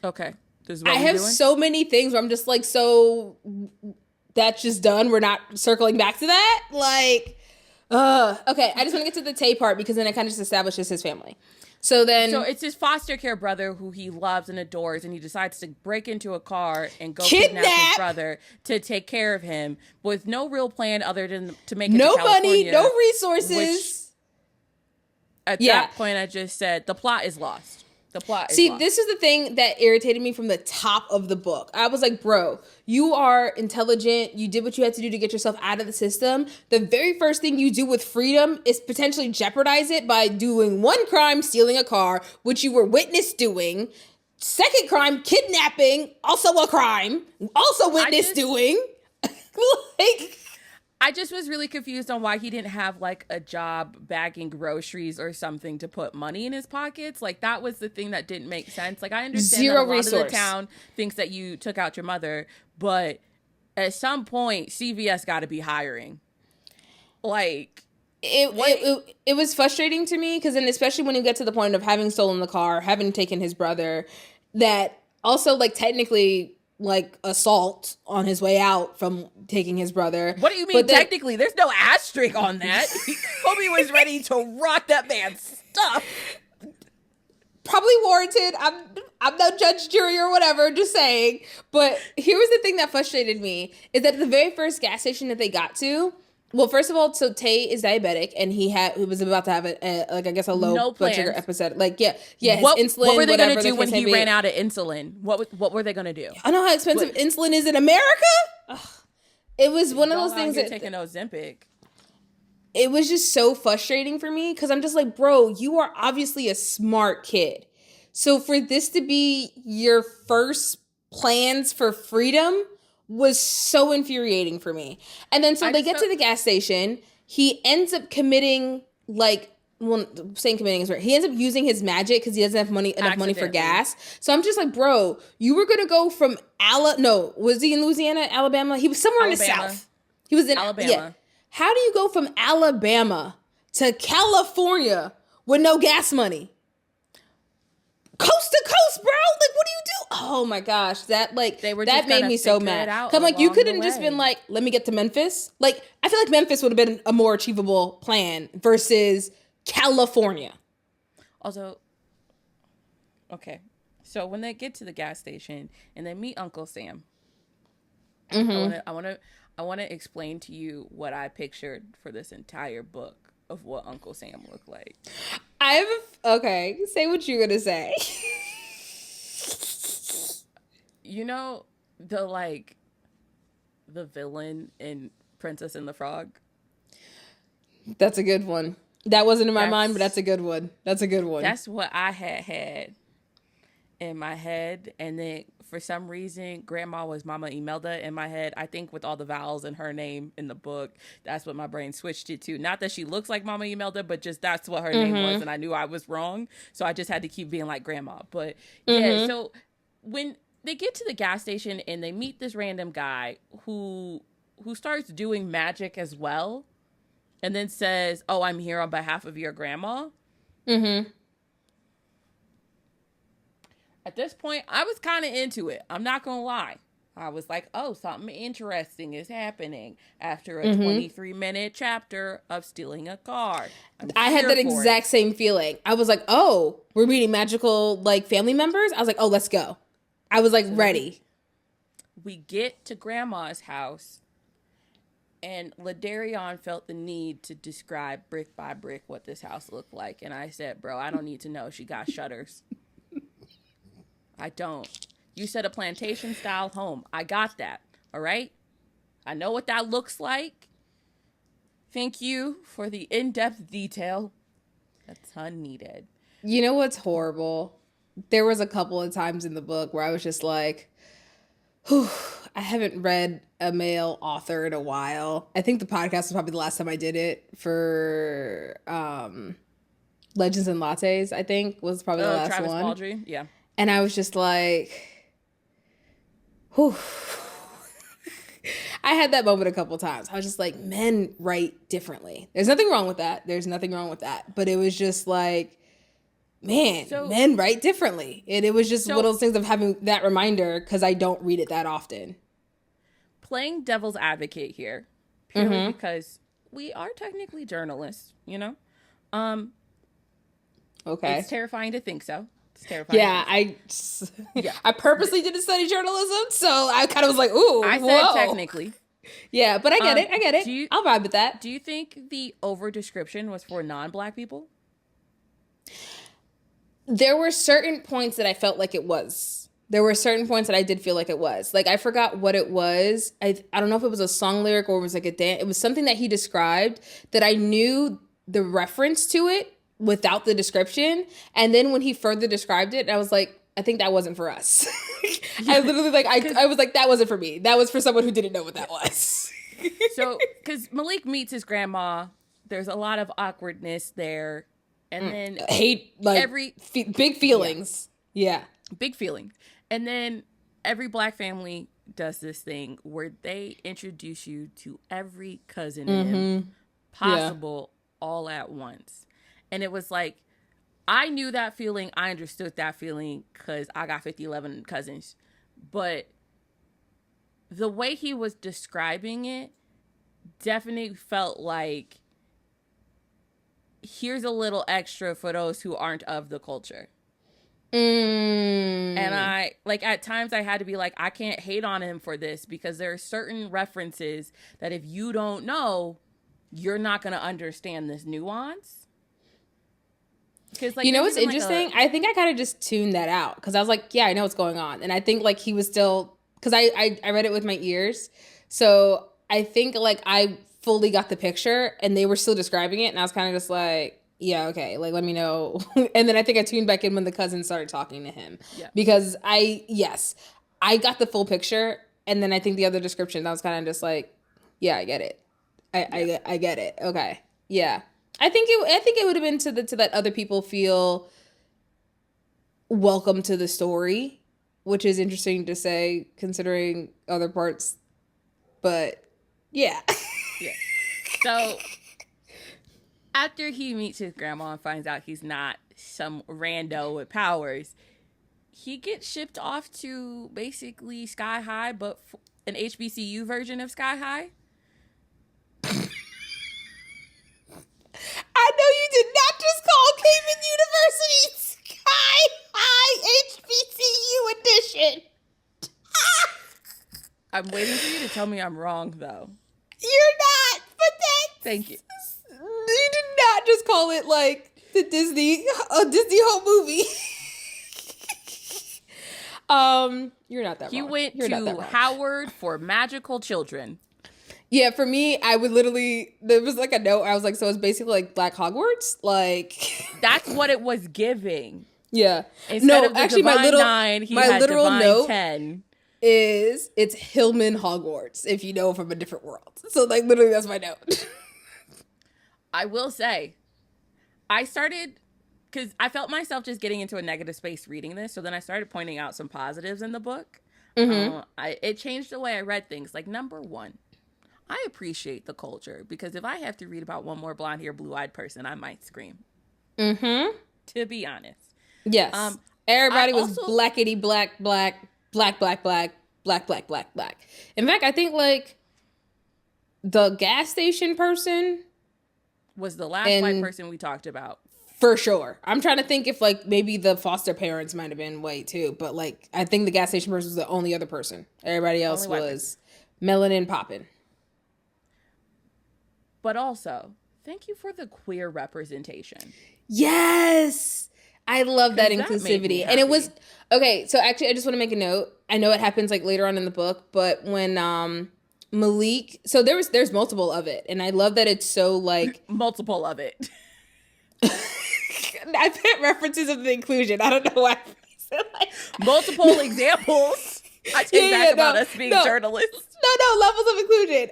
okay. This is what I have doing? So many things where I'm just like, so that's just done. We're not circling back to that. Like, okay. I just want to get to the Tay part because then it kind of just establishes his family. So it's his foster care brother who he loves and adores, and he decides to break into a car and go kidnap his brother to take care of him with no real plan other than to make it no to California, money, no resources. At that point, I just said the plot is lost. The plot is See, lost. This is the thing that irritated me from the top of the book. I was like, bro, you are intelligent. You did what you had to do to get yourself out of the system. The very first thing you do with freedom is potentially jeopardize it by doing one crime, stealing a car, which you were witness doing. Second crime, kidnapping, also a crime, also witness doing. Like... I just was really confused on why he didn't have like a job bagging groceries or something to put money in his pockets. Like that was the thing that didn't make sense. Like I understand that a lot of the town thinks that you took out your mother, but at some point CVS got to be hiring. Like it was frustrating to me because then especially when you get to the point of having stolen the car, having taken his brother, that also like technically like assault on his way out from taking his brother. What do you mean technically? There's no asterisk on that. Homie was ready to rock that man's stuff. Probably warranted. I'm no judge, jury, or whatever, just saying. But here was the thing that frustrated me, is that the very first gas station that they got to, well, first of all, so Tay is diabetic, and he was about to have a low blood sugar episode. Like, his insulin. What were they going to do when he ran out of insulin? What were they going to do? I know how expensive insulin is in America. Ugh. It was one of those things that taking Ozempic. It was just so frustrating for me because I'm just like, bro, you are obviously a smart kid. So for this to be your first plans for freedom was so infuriating for me. And then they get to the gas station. He ends up committing saying committing is right. He ends up using his magic because he doesn't have enough money for gas. So I'm just like, bro, you were gonna go from was he in Louisiana, Alabama? He was somewhere in the South. He was in Alabama. Yeah. How do you go from Alabama to California with no gas money? Coast to coast, bro. Like, what do you do? Oh my gosh, that made me so mad. I'm like, you couldn't just been like, let me get to Memphis. Like, I feel like Memphis would have been a more achievable plan versus California. Also, okay, so when they get to the gas station and they meet Uncle Sam, I want to explain to you what I pictured for this entire book of what Uncle Sam looked like. Okay, say what you're gonna say. You know the villain in Princess and the Frog? That's a good one. That wasn't in my mind, but that's a good one. That's a good one. That's what I had in my head. And then for some reason, Grandma was Mama Imelda in my head. I think with all the vowels in her name in the book, that's what my brain switched it to. Not that she looks like Mama Imelda, but just that's what her name was. And I knew I was wrong. So I just had to keep being like Grandma. But yeah, so when they get to the gas station and they meet this random guy who starts doing magic as well. And then says, "Oh, I'm here on behalf of your grandma." At this point, I was kind of into it. I'm not going to lie. I was like, oh, something interesting is happening after a 23-minute chapter of stealing a car. I had that exact same feeling. I was like, oh, we're meeting magical family members? I was like, oh, let's go. I was ready. We get to Grandma's house. And Ladarion felt the need to describe brick by brick what this house looked like. And I said, bro, I don't need to know. She got shutters. I don't. You said a plantation-style home. I got that. All right? I know what that looks like. Thank you for the in-depth detail. That's unneeded. You know what's horrible? There was a couple of times in the book where I was just like, whew. I haven't read a male author in a while. I think the podcast was probably the last time I did it for Legends and Lattes, I think, was probably the last Travis one. Baldry, yeah. And I was just like, whew. I had that moment a couple times. I was just like, men write differently. There's nothing wrong with that. There's nothing wrong with that. But it was just like, man, men write differently. And it was just one of those things of having that reminder because I don't read it that often. Playing devil's advocate here, purely because we are technically journalists, you know? Okay. It's terrifying to think so. It's terrifying. Yeah, I purposely didn't study journalism, so I kind of was like, ooh, I said technically. Yeah, but I get it. I'll vibe with that. Do you think the over-description was for non-Black people? There were certain points that I felt like it was. There were certain points that I did feel like it was. Like, I forgot what it was. I don't know if it was a song lyric or it was like a dance. It was something that he described that I knew the reference to it without the description. And then when he further described it, I was like, I think that wasn't for us. I literally, like, I was like, that wasn't for me. That was for someone who didn't know what that was. So, because Malik meets his grandma, there's a lot of awkwardness there. And then hate, like, big feelings. Yeah. Big feelings. And then every Black family does this thing where they introduce you to every cousin in him possible all at once. And it was like, I knew that feeling. I understood that feeling because I got 11 cousins. But the way he was describing it definitely felt like, here's a little extra for those who aren't of the culture. And I, like, at times I had to be like, I can't hate on him for this because there are certain references that if you don't know, you're not going to understand this nuance. Because, like, you know what's interesting? Like I think I kind of just tuned that out because I was like, yeah, I know what's going on. And I think, like, he was still, because I read it with my ears. So I think, like, I fully got the picture and they were still describing it. And I was kind of just like, yeah, okay, like, let me know. And then I think I tuned back in when the cousins started talking to him. Yeah. Because I got the full picture. And then I think the other descriptions, I was kind of just like, yeah, I get it. I get it. Okay. Yeah. I think it would have been to that other people feel welcome to the story, which is interesting to say considering other parts. But yeah. Yeah. So after he meets his grandma and finds out he's not some rando with powers, he gets shipped off to basically Sky High, but an HBCU version of Sky High. I know you did not just call Cayman University Sky High HBCU edition. I'm waiting for you to tell me I'm wrong, though. You're not, but that's... Thank you. You did not just call it, like, a Disney home movie. You're not that wrong. He went to Howard for magical children. Yeah, for me, I would literally, there was like a note, I was like, so it's basically like Black Hogwarts? Like. That's what it was giving. Yeah. Instead of the actually, my literal note 10. Is it's Hillman Hogwarts, if you know from a different world. So, like, literally, that's my note. I will say, I started, because I felt myself just getting into a negative space reading this, so then I started pointing out some positives in the book. It changed the way I read things. Like, number one, I appreciate the culture, because if I have to read about one more blonde-haired, blue-eyed person, I might scream. To be honest. Yes. Everybody was blackity black. In fact, I think, like, the gas station person was the last white person we talked about. For sure. I'm trying to think if, like, maybe the foster parents might have been white, too. But, like, I think the gas station person was the only other person. Everybody else was melanin popping. But also, thank you for the queer representation. Yes! I love that inclusivity. And it was, okay, so actually I just want to make a note. I know it happens, like, later on in the book, but when Malik, so there's multiple of it, and I love that it's so, like. Multiple of it. I put references of the inclusion. I don't know why. Multiple examples. I take back about us being no, journalists. no, levels of inclusion.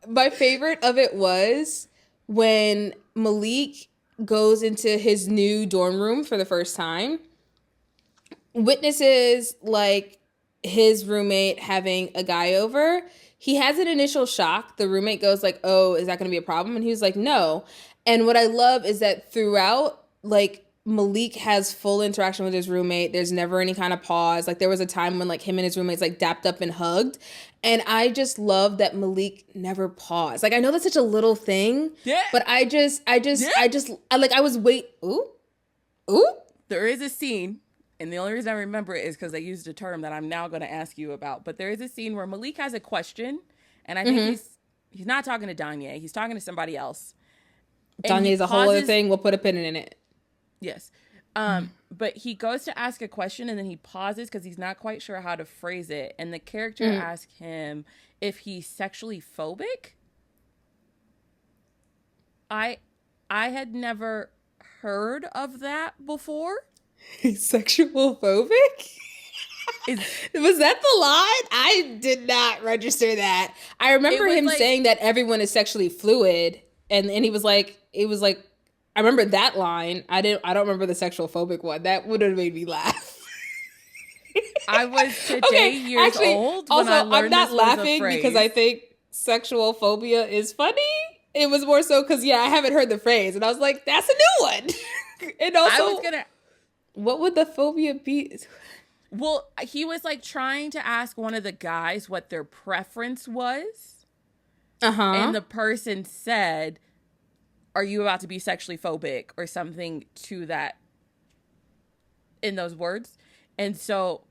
My favorite of it was when Malik goes into his new dorm room for the first time, witnesses like his roommate having a guy over. He has an initial shock. The roommate goes like, "Oh, is that going to be a problem?" And he was like, "No." And what I love is that throughout, like, Malik has full interaction with his roommate. There's never any kind of pause. Like, there was a time when like him and his roommates like dapped up and hugged. And I just love that Malik never paused. Like, I know that's such a little thing. Yeah. But I was ooh. There is a scene, and the only reason I remember it is because they used a term that I'm now going to ask you about. But there is a scene where Malik has a question, and I think he's not talking to Danye. He's talking to somebody else. Danye's a whole other thing. We'll put a pin in it. Yes. But he goes to ask a question and then he pauses because he's not quite sure how to phrase it. And the character asks him if he's sexually phobic. I had never heard of that before. Sexual phobic? Was that the line? I did not register that. I remember him saying that everyone is sexually fluid, and he was like, I remember that line. I don't remember the sexual phobic one. That would have made me laugh. I was years old when I learned I'm not this was a laughing phrase. because I think sexual phobia is funny. It was more so because, I haven't heard the phrase. And I was like, that's a new one. And also, what would the phobia be? Well, he was like trying to ask one of the guys what their preference was. And the person said, "Are you about to be sexually phobic?" or something to that, in those words. And so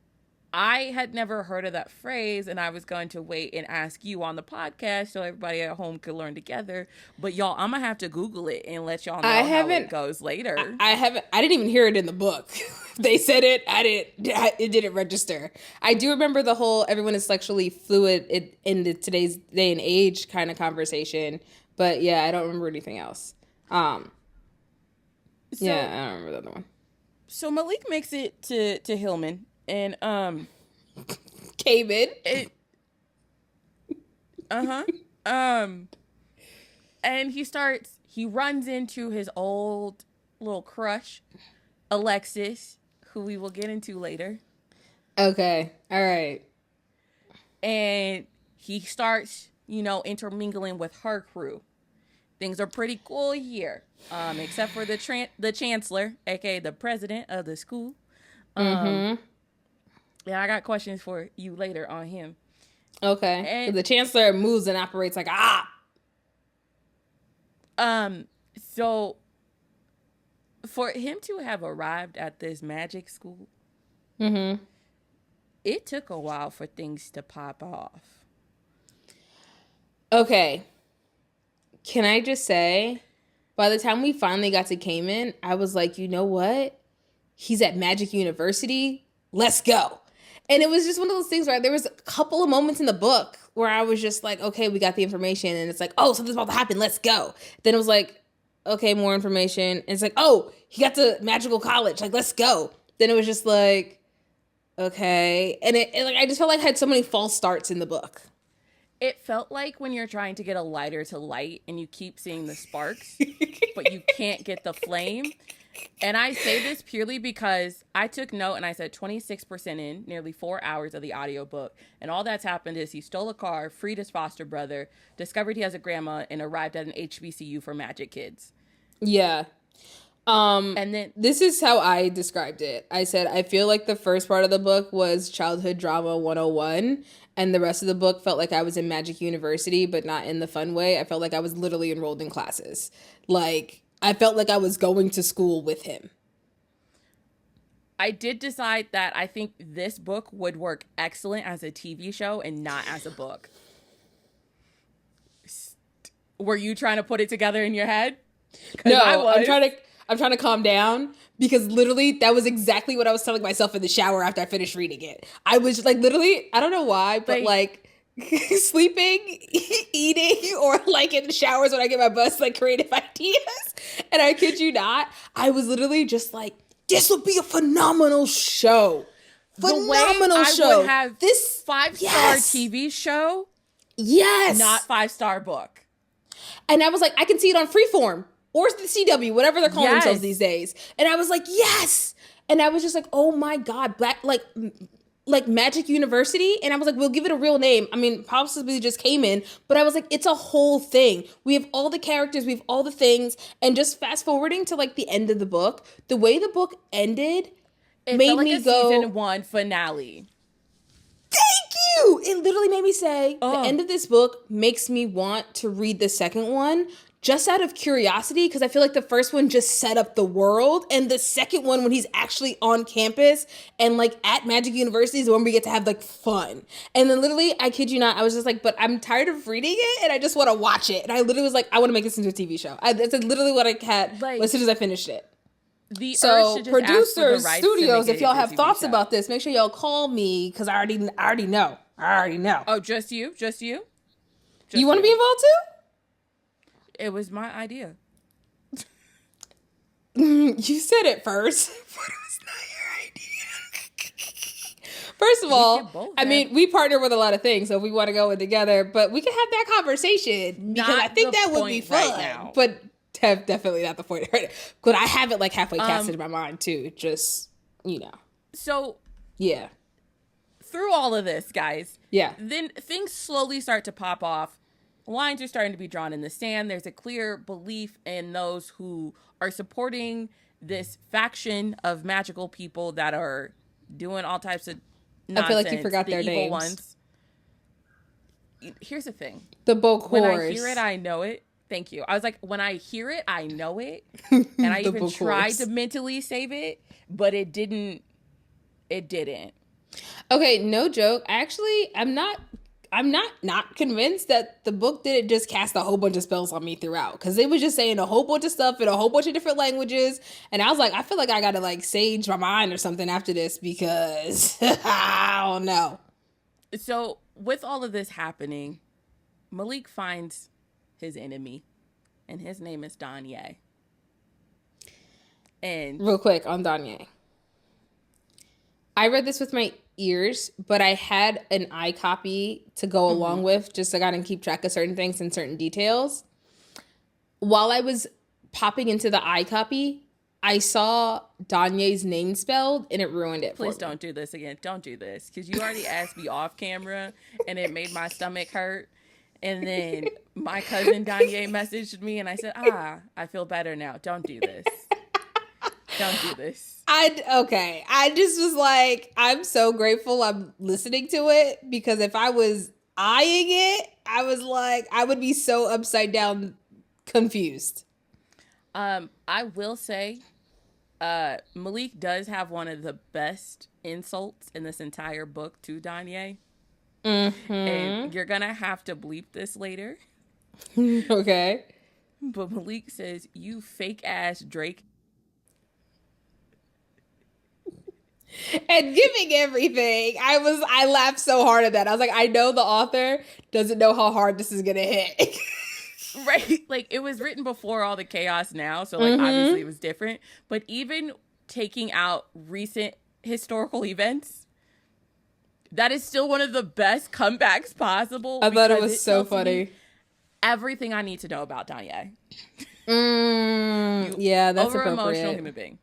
I had never heard of that phrase, and I was going to wait and ask you on the podcast so everybody at home could learn together. But y'all, I'm going to have to Google it and let y'all know how it goes later. I didn't even hear it in the book. They said it. It didn't register. I do remember the whole everyone is sexually fluid in today's day and age kind of conversation. But yeah, I don't remember anything else. I don't remember the other one. So Malik makes it to Hillman and came in. And he runs into his old little crush, Alexis, who we will get into later. Okay. All right. And he starts, intermingling with her crew. Things are pretty cool here, except for the chancellor, aka the president of the school. Yeah, I got questions for you later on him. Okay. And the chancellor moves and operates like So for him to have arrived at this magic school, it took a while for things to pop off. Okay. Can I just say, by the time we finally got to Cayman, I was like, you know what? He's at Magic University. Let's go. And it was just one of those things where there was a couple of moments in the book where I was just like, okay, we got the information. And it's like, oh, something's about to happen. Let's go. Then it was like, okay, more information. And it's like, oh, he got to magical college. Like, let's go. Then it was just like, okay. And I just felt like I had so many false starts in the book. It felt like when you're trying to get a lighter to light and you keep seeing the sparks, but you can't get the flame. And I say this purely because I took note and I said 26% in, nearly 4 hours of the audiobook. And all that's happened is he stole a car, freed his foster brother, discovered he has a grandma, and arrived at an HBCU for magic kids. Yeah. And then this is how I described it. I said, I feel like the first part of the book was childhood drama 101. And the rest of the book felt like I was in Magic University, but not in the fun way. I felt like I was literally enrolled in classes. Like, I felt like I was going to school with him. I did decide that I think this book would work excellent as a TV show and not as a book. Were you trying to put it together in your head? No, I'm trying to calm down because literally that was exactly what I was telling myself in the shower after I finished reading it. I was like, literally, I don't know why, but like sleeping, eating, or like in the showers when I get my bus, like creative ideas. And I kid you not, I was literally just like, this will be a phenomenal show. Phenomenal I show. Would have this 5-star TV show. Yes. Not 5-star book. And I was like, I can see it on Freeform or the CW, whatever they're calling themselves these days. And I was like, yes. And I was just like, oh my God, like Magic University. And I was like, we'll give it a real name. I mean, possibly just came in, but I was like, it's a whole thing. We have all the characters, we have all the things. And just fast forwarding to like the end of the book, the way the book ended made felt like me a go, season 1 finale. thank you. It literally made me say, the end of this book makes me want to read the second one just out of curiosity, because I feel like the first one just set up the world, and the second one, when he's actually on campus and like at Magic University, is the one we get to have like fun. And then literally, I kid you not, I was just like, but I'm tired of reading it and I just want to watch it. And I literally was like, I want to make this into a TV show. That's literally what I had as soon as I finished it. So producers, studios, if y'all have thoughts about this, make sure y'all call me, because I already know. Oh, just you? You want to be involved too? It was my idea. You said it first, but it was not your idea. First of all, I mean, we partner with a lot of things, so if we want to go in together, but we can have that conversation, because I think that would be fun. Right now. But definitely not the point right now. But I have it like halfway casted in my mind too. Just, So yeah. Through all of this, guys. Yeah. Then things slowly start to pop off. Lines are starting to be drawn in the sand. There's a clear belief in those who are supporting this faction of magical people that are doing all types of nonsense. I feel like you forgot their names. Ones. Here's the thing. The Bocors. When I hear it, I know it. Thank you. I was like, when I hear it, I know it. And I even Bocors. tried to mentally save it, but it didn't. It didn't. Okay, no joke. Actually, I'm not convinced that the book didn't just cast a whole bunch of spells on me throughout, because they was just saying a whole bunch of stuff in a whole bunch of different languages, and I was like, I feel like I gotta like sage my mind or something after this, because I don't know. So with all of this happening, Malik finds his enemy, and his name is Danye. And real quick on Danye, I read this with my ears, but I had an eye copy to go along with, just so I got to keep track of certain things and certain details. While I was popping into the eye copy, I saw Danye's name spelled, and it ruined it. Please don't do this again. Don't do this, because you already asked me off camera, and it made my stomach hurt. And then my cousin Danye messaged me, and I said, I feel better now. Don't do this. Don't do this. I just was like, I'm so grateful I'm listening to it, because if I was eyeing it, I was like, I would be so upside down confused. I will say, Malik does have one of the best insults in this entire book to Danye. And you're gonna have to bleep this later. Okay. But Malik says, "You fake ass Drake." And giving everything, I laughed so hard at that. I was like, I know the author doesn't know how hard this is gonna hit. Right? Like, it was written before all the chaos now, so like obviously it was different. But even taking out recent historical events, that is still one of the best comebacks possible. I thought it was so funny. Everything I need to know about Danye. Yeah, that's over appropriate. Emotional human being.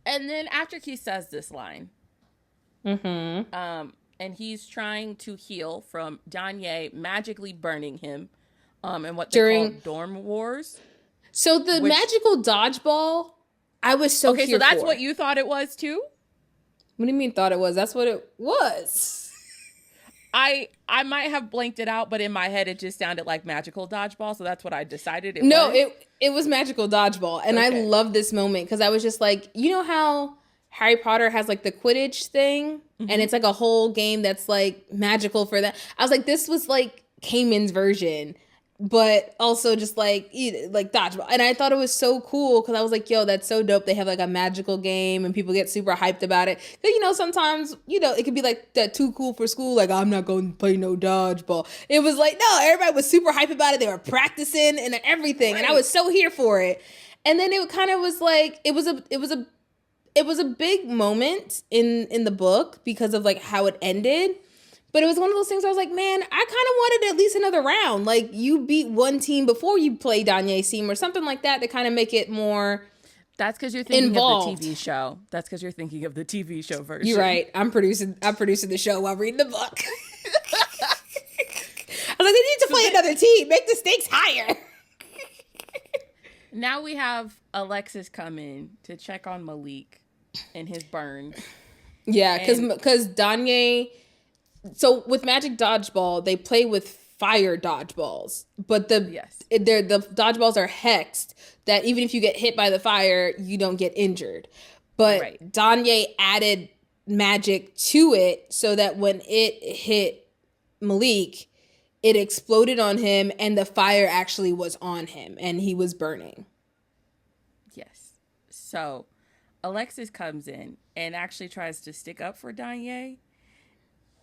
And then after he says this line, and he's trying to heal from Danye magically burning him, and what they call dorm wars. So the magical dodgeball, I was so okay. So that's what you thought it was too. What do you mean thought it was? That's what it was. I might have blanked it out, but in my head it just sounded like magical dodgeball, so that's what I decided it was. No, it was magical dodgeball, and I love this moment because I was just like, you know how Harry Potter has like the Quidditch thing, and it's like a whole game that's like magical for that. I was like, this was like Cayman's version, but also just like dodgeball, and I thought it was so cool because I was like, yo, that's so dope. They have like a magical game, and people get super hyped about it. Because sometimes it could be like that too cool for school. Like, I'm not going to play no dodgeball. It was like, no, everybody was super hyped about it. They were practicing and everything, and I was so here for it. And then it kind of was like it was it was a big moment in the book because of like how it ended. But it was one of those things where I was like, man, I kind of wanted at least another round. Like, you beat one team before you play Danye's team or something like that to kind of make it more That's because you're thinking involved. of the TV show. That's because you're thinking of the TV show version. You're right. I'm producing the show while reading the book. I was like, they need to play another team. Make the stakes higher. Now we have Alexis come in to check on Malik and his burn. Yeah, because Danye... So with Magic Dodgeball, they play with fire dodgeballs, but the dodgeballs are hexed that even if you get hit by the fire, you don't get injured. But Danye added magic to it so that when it hit Malik, it exploded on him and the fire actually was on him and he was burning. Yes. So Alexis comes in and actually tries to stick up for Danye.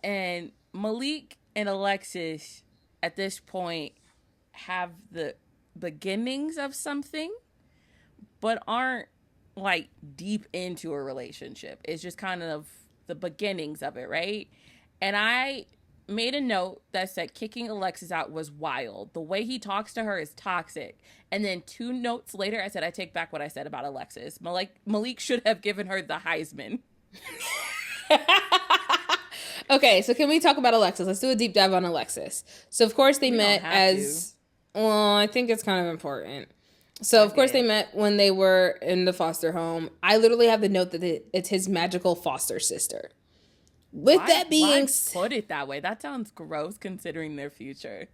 And Malik and Alexis, at this point, have the beginnings of something, but aren't, like, deep into a relationship. It's just kind of the beginnings of it, right? And I made a note that said kicking Alexis out was wild. The way he talks to her is toxic. And then 2 notes later, I said, I take back what I said about Alexis. Malik should have given her the Heisman. Okay, so can we talk about Alexis? Let's do a deep dive on Alexis. So, of course, they met as... Well, I think it's kind of important. So, of course, they met when they were in the foster home. I literally have the note that it's his magical foster sister. Why put it that way? That sounds gross considering their future.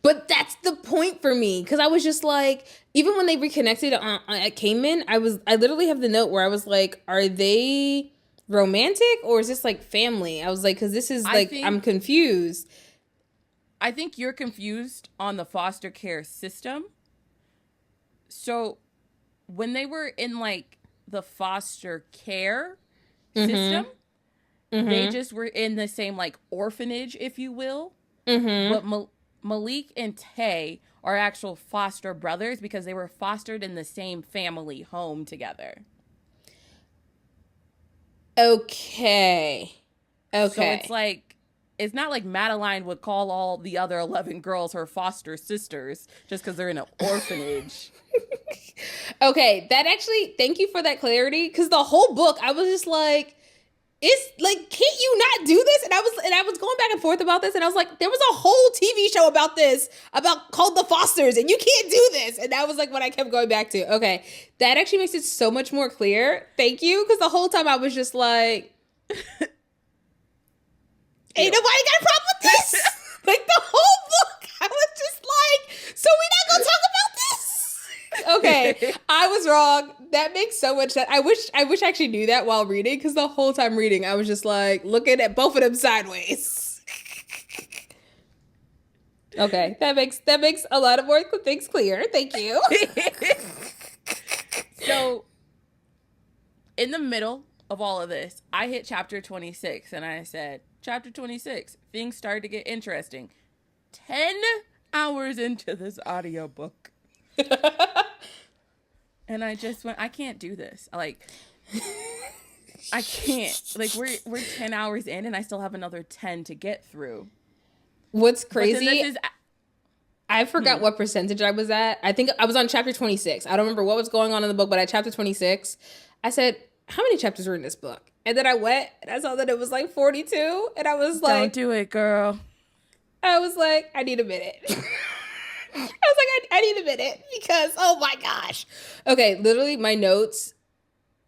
But that's the point for me. Because I was just like... Even when they reconnected at Cayman, I literally have the note where I was like, are they... romantic or is this like family? I was like, because this is like, I'm confused. I think you're confused on the foster care system. So when they were in like the foster care system, they just were in the same like orphanage, if you will. But Malik and Tay are actual foster brothers because they were fostered in the same family home together. Okay. So it's not like Madeline would call all the other 11 girls her foster sisters just because they're in an orphanage. Okay, that actually, thank you for that clarity. Because the whole book, I was just like, it's like, can't you not do this? And I was going back and forth about this, and I was like, there was a whole TV show about this, called The Fosters, and you can't do this. And that was like what I kept going back to. Okay, that actually makes it so much more clear. Thank you, because the whole time I was just like, ain't nobody got a problem with this. Like the whole book, I was just like, so we not gonna talk about this? Okay, I was wrong. That makes so much sense. I wish I actually knew that while reading, because the whole time reading, I was just like looking at both of them sideways. Okay, that makes a lot of more things clear. Thank you. So, in the middle of all of this, I hit chapter 26, and I said, chapter 26, things started to get interesting. 10 hours into this audiobook. And I just went, I can't do this. Like, I can't. Like, we're 10 hours in, and I still have another 10 to get through. What's crazy, I forgot what percentage I was at. I think I was on chapter 26. I don't remember what was going on in the book, but at chapter 26, I said, how many chapters were in this book? And then I went, and I saw that it was like 42, and I was like... Don't do it, girl. I was like, I need a minute. I was like, I need a minute because, oh my gosh. Okay, literally my notes,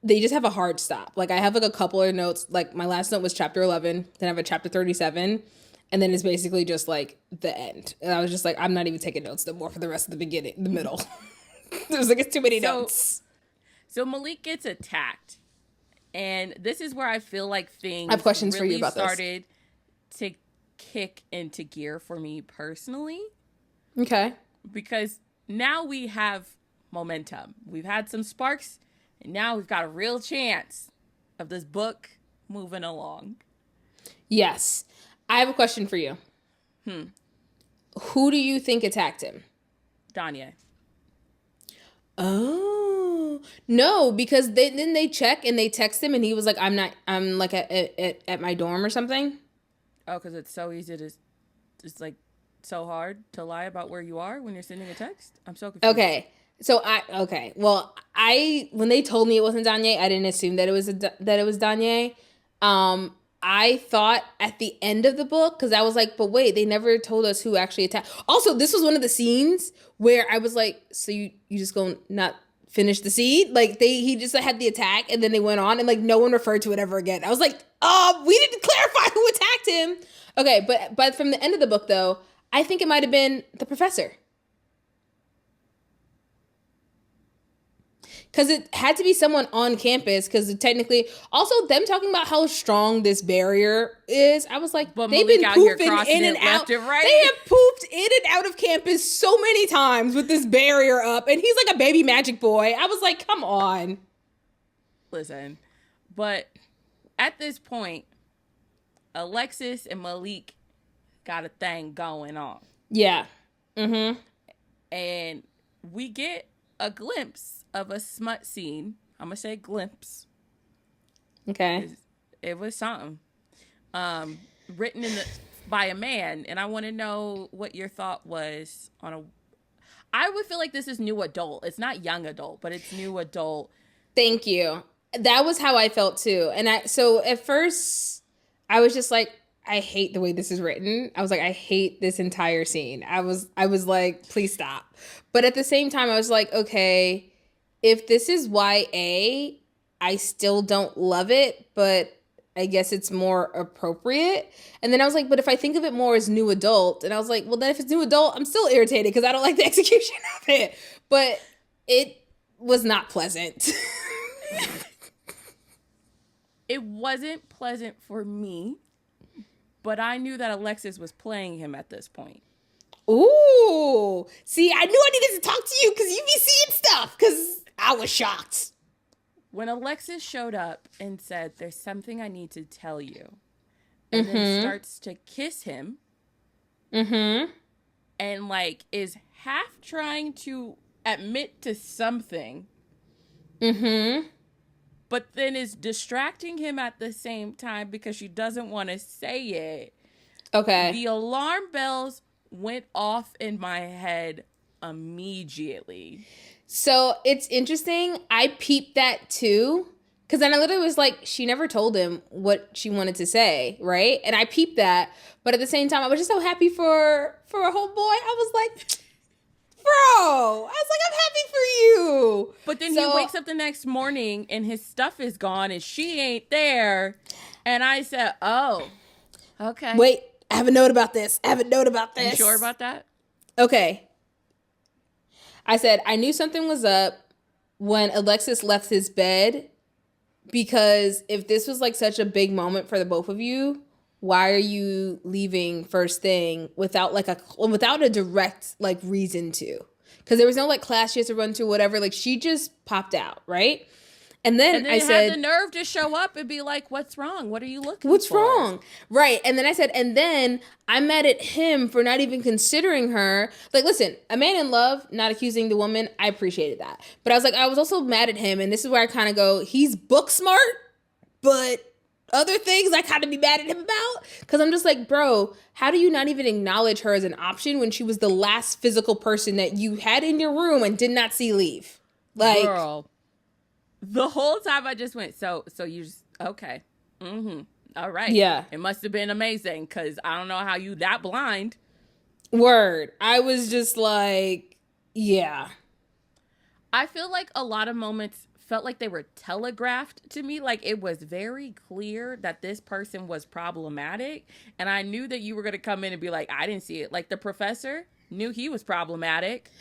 they just have a hard stop. Like I have like a couple of notes, like my last note was chapter 11, then I have a chapter 37, and then it's basically just like the end. And I was just like, I'm not even taking notes no more for the rest of the beginning, the middle. It was like, it's too many notes. So Malik gets attacked. And this is where I feel like things I have questions really for you about started to kick into gear for me personally. Okay. Because now we have momentum. We've had some sparks, and now we've got a real chance of this book moving along. Yes. I have a question for you. Who do you think attacked him? Danya. Oh. No, because then they check and they text him and he was like, I'm like at my dorm or something. Oh, because it's so easy to, it's like so hard to lie about where you are when you're sending a text. I'm so confused. Okay. So well, when they told me it wasn't Danye, I didn't assume that it was Danye. I thought at the end of the book, because I was like, but wait, they never told us who actually attacked. Also, this was one of the scenes where I was like, so you just gonna not finish the scene? Like he just had the attack and then they went on and like no one referred to it ever again. I was like, we didn't clarify who attacked him. Okay, but from the end of the book though, I think it might have been the professor. Because it had to be someone on campus, because technically, also them talking about how strong this barrier is. I was like, But they've Malik been out here pooping crossing in and it out. left and right. They have pooped in and out of campus so many times with this barrier up. And he's like a baby magic boy. I was like, come on. Listen, but at this point, Alexis and Malik got a thing going on. Yeah. Mm-hmm. And we get a glimpse of a smut scene. I'm gonna say glimpse. Okay. It was something. Written by a man, and I want to know what your thought was on a. I would feel like this is new adult. It's not young adult, but it's new adult. Thank you. That was how I felt too. And so at first I was just like, I hate the way this is written. I was like, I hate this entire scene. I was like, please stop. But at the same time, I was like, okay, if this is YA, I still don't love it, but I guess it's more appropriate. And then I was like, but if I think of it more as new adult, and I was like, well, then if it's new adult, I'm still irritated because I don't like the execution of it. But it was not pleasant. It wasn't pleasant for me, but I knew that Alexis was playing him at this point. Ooh. See, I knew I needed to talk to you because you be seeing stuff, because I was shocked. When Alexis showed up and said, there's something I need to tell you, and then starts to kiss him, and like is half trying to admit to something, but then is distracting him at the same time because she doesn't want to say it. Okay. The alarm bells went off in my head immediately. So it's interesting. I peeped that too. Because then I literally was like, she never told him what she wanted to say, right? And I peeped that. But at the same time, I was just so happy for a whole boy. I was like, bro, I was like, I'm happy for you. But then he wakes up the next morning and his stuff is gone and she ain't there. And I said, oh, okay. Wait, I have a note about this. You sure about that? Okay. I said, I knew something was up when Alexis left his bed, because if this was like such a big moment for the both of you, why are you leaving first thing without a direct like reason to? Because there was no like class she has to run to, whatever. Like she just popped out, right? And then I said, had the nerve to show up and be like, what's wrong? What are you looking for? What's wrong? Right. And then I said, and then I'm mad at him for not even considering her. Like, listen, a man in love, not accusing the woman, I appreciated that. But I was like, I was also mad at him. And this is where I kind of go, he's book smart, but other things I kind of be mad at him about. Because I'm just like, bro, how do you not even acknowledge her as an option when she was the last physical person that you had in your room and did not see leave? Like, girl. The whole time I just went, so you just, okay. All right. Yeah. It must have been amazing because I don't know how you that blind. Word. I was just like, yeah. I feel like a lot of moments felt like they were telegraphed to me. Like it was very clear that this person was problematic. And I knew that you were going to come in and be like, I didn't see it. Like the professor knew he was problematic.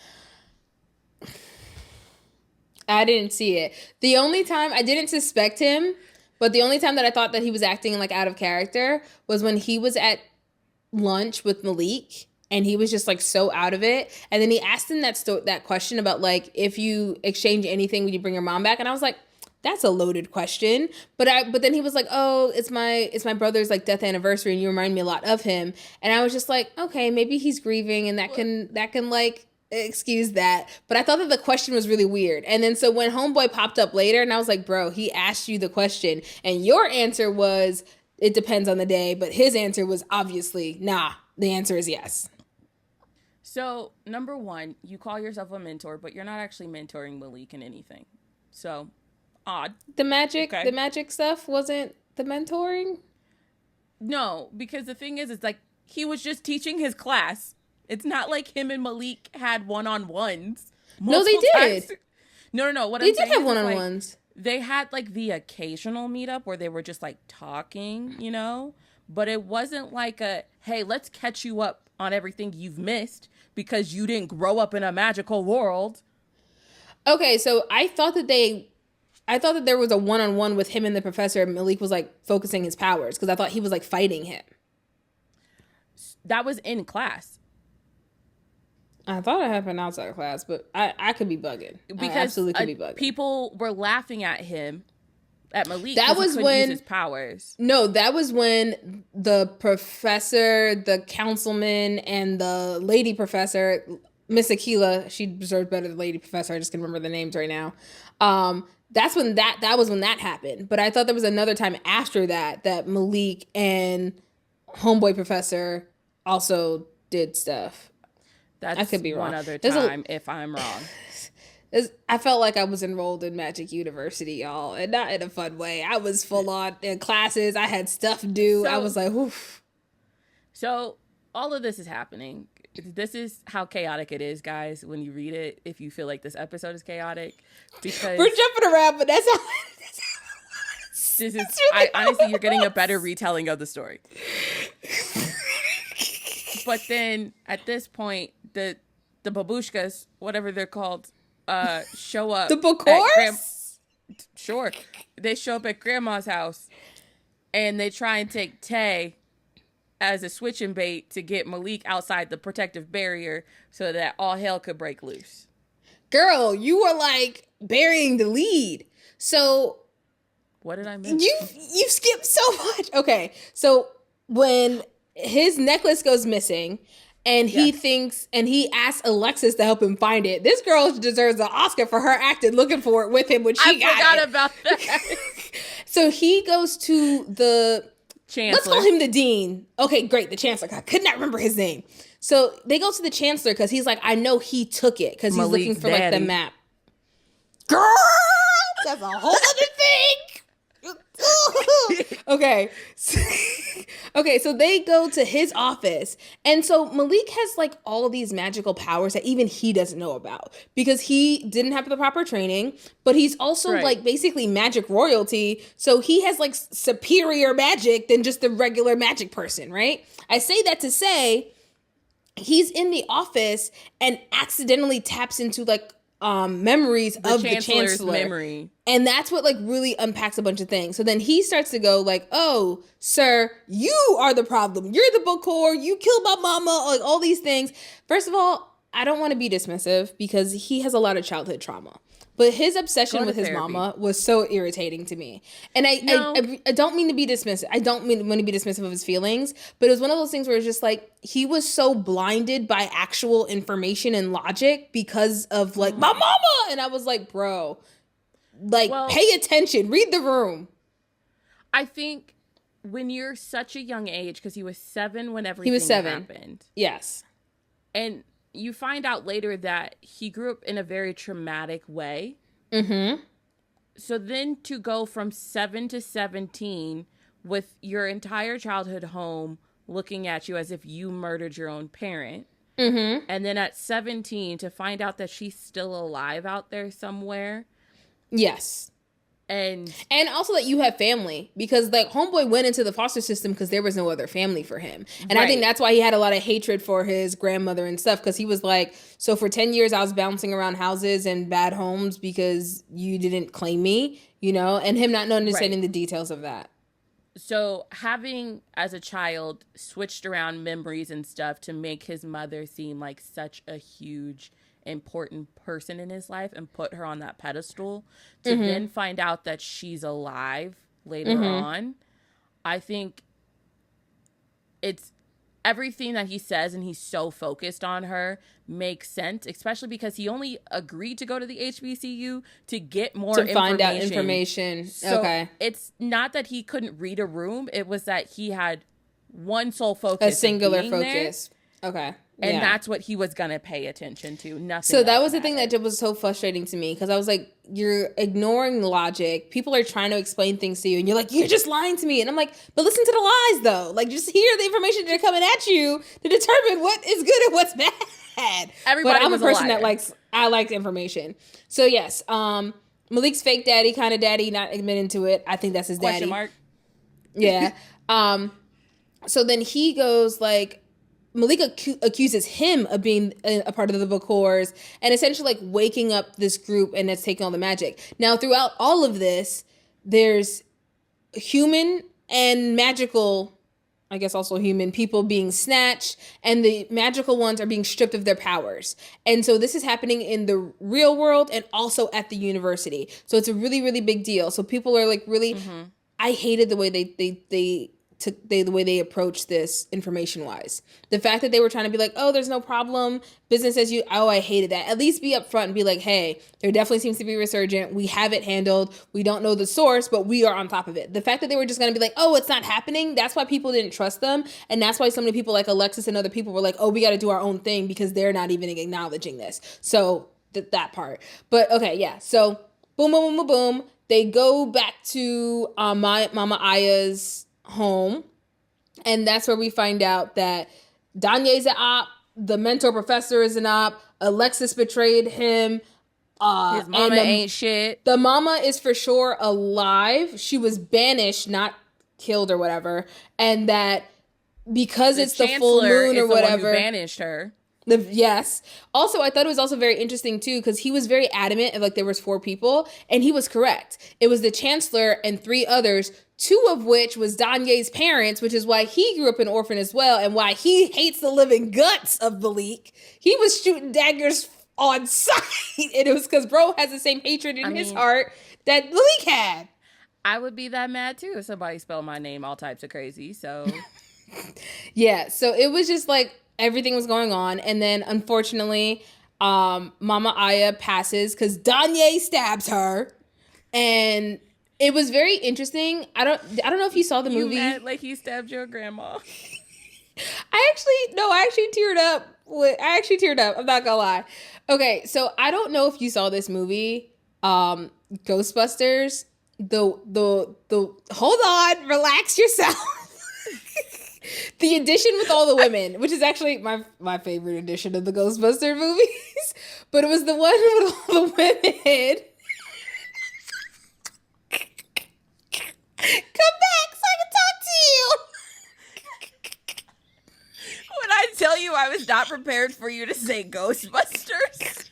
I didn't see it. The only time I didn't suspect him, but the only time that I thought that he was acting like out of character was when he was at lunch with Malik and he was just like so out of it. And then he asked him that question about like, if you exchange anything, would you bring your mom back? And I was like, that's a loaded question. But then he was like, oh, it's my brother's like death anniversary and you remind me a lot of him. And I was just like, okay, maybe he's grieving and that can like excuse that. But I thought that the question was really weird. And then so when Homeboy popped up later, and I was like, bro, he asked you the question. And your answer was, it depends on the day. But his answer was obviously, nah, the answer is yes. So, number one, you call yourself a mentor, but you're not actually mentoring Malik in anything. So, odd. The magic stuff wasn't the mentoring? No, because the thing is, it's like he was just teaching his class. It's not like him and Malik had one-on-ones. No, they did. Times. No. What they I'm saying did have is, one-on-ones. like, they had like the occasional meetup where they were just like talking, you know? But it wasn't like a, hey, let's catch you up on everything you've missed because you didn't grow up in a magical world. Okay, so I thought that there was a one-on-one with him and the professor, and Malik was like focusing his powers because I thought he was like fighting him. That was in class. I thought it happened outside of class, but I could be bugging. Because I absolutely could be bugging. People were laughing at him, at Malik. That was when use his powers. No, that was when the professor, the councilman, and the lady professor, Miss Akila, she deserves better than lady professor. I just can remember the names right now. That's when that was when that happened. But I thought there was another time after that Malik and Homeboy Professor also did stuff. That's I could be wrong. One other time if I'm wrong. I felt like I was enrolled in Magic University, y'all, and not in a fun way. I was full on in classes. I had stuff to do. I was like, oof. So all of this is happening. This is how chaotic it is, guys, when you read it, if you feel like this episode is chaotic. Because we're jumping around, but that's how this is really honestly, you're getting a better retelling of the story. But then at this point, the babushkas, whatever they're called, show up. The Bokors? Sure. They show up at Grandma's house and they try and take Tay as a switching bait to get Malik outside the protective barrier so that all hell could break loose. Girl, you were like burying the lead. So what did I miss? You skipped so much. Okay. So when his necklace goes missing and he thinks and he asks Alexis to help him find it, this girl deserves an Oscar for her acting looking for it with him when she got it. I forgot about that. So he goes to the Chancellor. Let's call him the dean. Okay, great. The chancellor. I could not remember his name. So they go to the chancellor because he's like, I know he took it because he's looking for like the map. Girl, that's a whole other thing. Okay. Okay, so they go to his office. And so Malik has like all these magical powers that even he doesn't know about because he didn't have the proper training, but he's also like basically magic royalty. So he has like superior magic than just the regular magic person, right? I say that to say he's in the office and accidentally taps into like memories of the chancellor memory, and that's what like really unpacks a bunch of things. So then he starts to go like, oh sir, you are the problem, you're the Bokor, you killed my mama, like all these things. First of all, I don't want to be dismissive because he has a lot of childhood trauma, but his obsession with his mama was so irritating to me. And I don't mean to be dismissive. I don't mean to be dismissive of his feelings, but it was one of those things where it's just like he was so blinded by actual information and logic because of like my mama. And I was like, bro, like pay attention, read the room. I think when you're such a young age, because he was 7 when everything happened. Yes. And you find out later that he grew up in a very traumatic way. Mm-hmm. So then to go from 7 to 17 with your entire childhood home looking at you as if you murdered your own parent. Mm-hmm. And then at 17 to find out that she's still alive out there somewhere. Yes. And also that you have family, because like homeboy went into the foster system because there was no other family for him. And I think that's why he had a lot of hatred for his grandmother and stuff, because he was like, so for 10 years I was bouncing around houses and bad homes because you didn't claim me, you know, and him not understanding the details of that. So having, as a child, switched around memories and stuff to make his mother seem like such a huge important person in his life and put her on that pedestal to then find out that she's alive later on, I think it's everything that he says, and he's so focused on her, makes sense, especially because he only agreed to go to the HBCU to get more to find out information. So okay. it's not that he couldn't read a room. It was that he had one sole focus. A singular focus. There, okay. And that's what he was going to pay attention to. Nothing. So that was the thing that was so frustrating to me, because I was like, you're ignoring logic. People are trying to explain things to you, and you're like, you're just lying to me. And I'm like, but listen to the lies, though. Like, just hear the information that are coming at you to determine what is good and what's bad. Everybody but I'm was a person liar. that I like information. So yes, Malik's fake daddy, kind of daddy, not admitting to it. I think that's his daddy. Question mark. Yeah. So then he goes like, Malik accuses him of being a part of the Bakors and essentially like waking up this group, and that's taking all the magic. Now, throughout all of this, there's human and magical, I guess also human, people being snatched, and the magical ones are being stripped of their powers. And so this is happening in the real world and also at the university. So it's a really, really big deal. So people are like really, I hated the way the way they approached this information wise. The fact that they were trying to be like, oh, there's no problem, business as you. Oh, I hated that. At least be upfront and be like, hey, there definitely seems to be resurgent. We have it handled. We don't know the source, but we are on top of it. The fact that they were just going to be like, oh, it's not happening. That's why people didn't trust them. And that's why so many people like Alexis and other people were like, oh, we got to do our own thing, because they're not even acknowledging this. So that part. But okay, yeah. So boom, boom, boom, boom, boom. They go back to my Mama Aya's home, and that's where we find out that Danye's an op, the mentor professor is an op, Alexis betrayed him, his mama ain't shit. The mama is for sure alive. She was banished, not killed or whatever, and that because it's the full moon or whatever, banished her. Yes. Also, I thought it was also very interesting too, because he was very adamant of like there was 4 people, and he was correct. It was the chancellor and 3 others, 2 of which was Danye's parents, which is why he grew up an orphan as well, and why he hates the living guts of Malik. He was shooting daggers on sight, and it was because bro has the same hatred in his heart that Malik had. I would be that mad too if somebody spelled my name all types of crazy. So yeah, so it was just like everything was going on, and then unfortunately, Mama Aya passes because Danye stabs her, and it was very interesting. I don't know if you saw the movie. You mad like he stabbed your grandma? I actually teared up. I'm not gonna lie. Okay, so I don't know if you saw this movie, Ghostbusters. The hold on, relax yourself. The edition with all the women, which is actually my favorite edition of the Ghostbuster movies, but it was the one with all the women. Come back so I can talk to you. When I tell you I was not prepared for you to say Ghostbusters.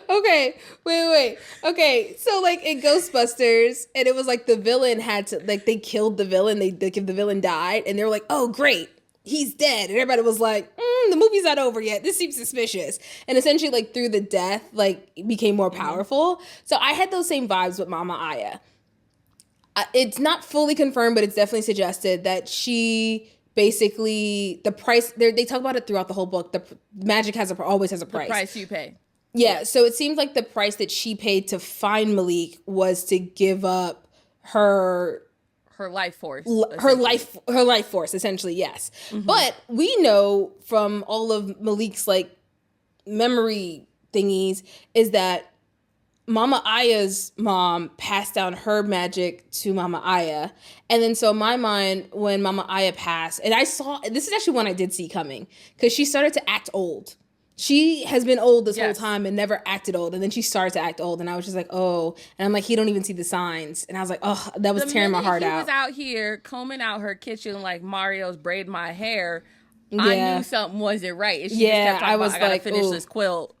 Okay, wait. Okay, so like in Ghostbusters, and it was like the villain had to, like they killed the villain, the villain died, and they were like, oh great, he's dead. And everybody was like, the movie's not over yet. This seems suspicious. And essentially like through the death, like it became more powerful. So I had those same vibes with Mama Aya. It's not fully confirmed, but it's definitely suggested that she basically, the price, they talk about it throughout the whole book. The magic always has a price. The price you pay. Yeah, so it seems like the price that she paid to find Malik was to give up her life force. Her life force, essentially, yes. Mm-hmm. But we know from all of Malik's like memory thingies is that Mama Aya's mom passed down her magic to Mama Aya. And then so in my mind, when Mama Aya passed, and this is actually one I did see coming, because she started to act old. She has been old this whole time and never acted old. And then she started to act old. And I was just like, oh. And I'm like, he don't even see the signs. And I was like, oh, that was tearing my heart out. He was out here combing out her kitchen like Mario's braid my hair. Yeah. I knew something wasn't right. And she just kept talking about, I gotta finish this quilt.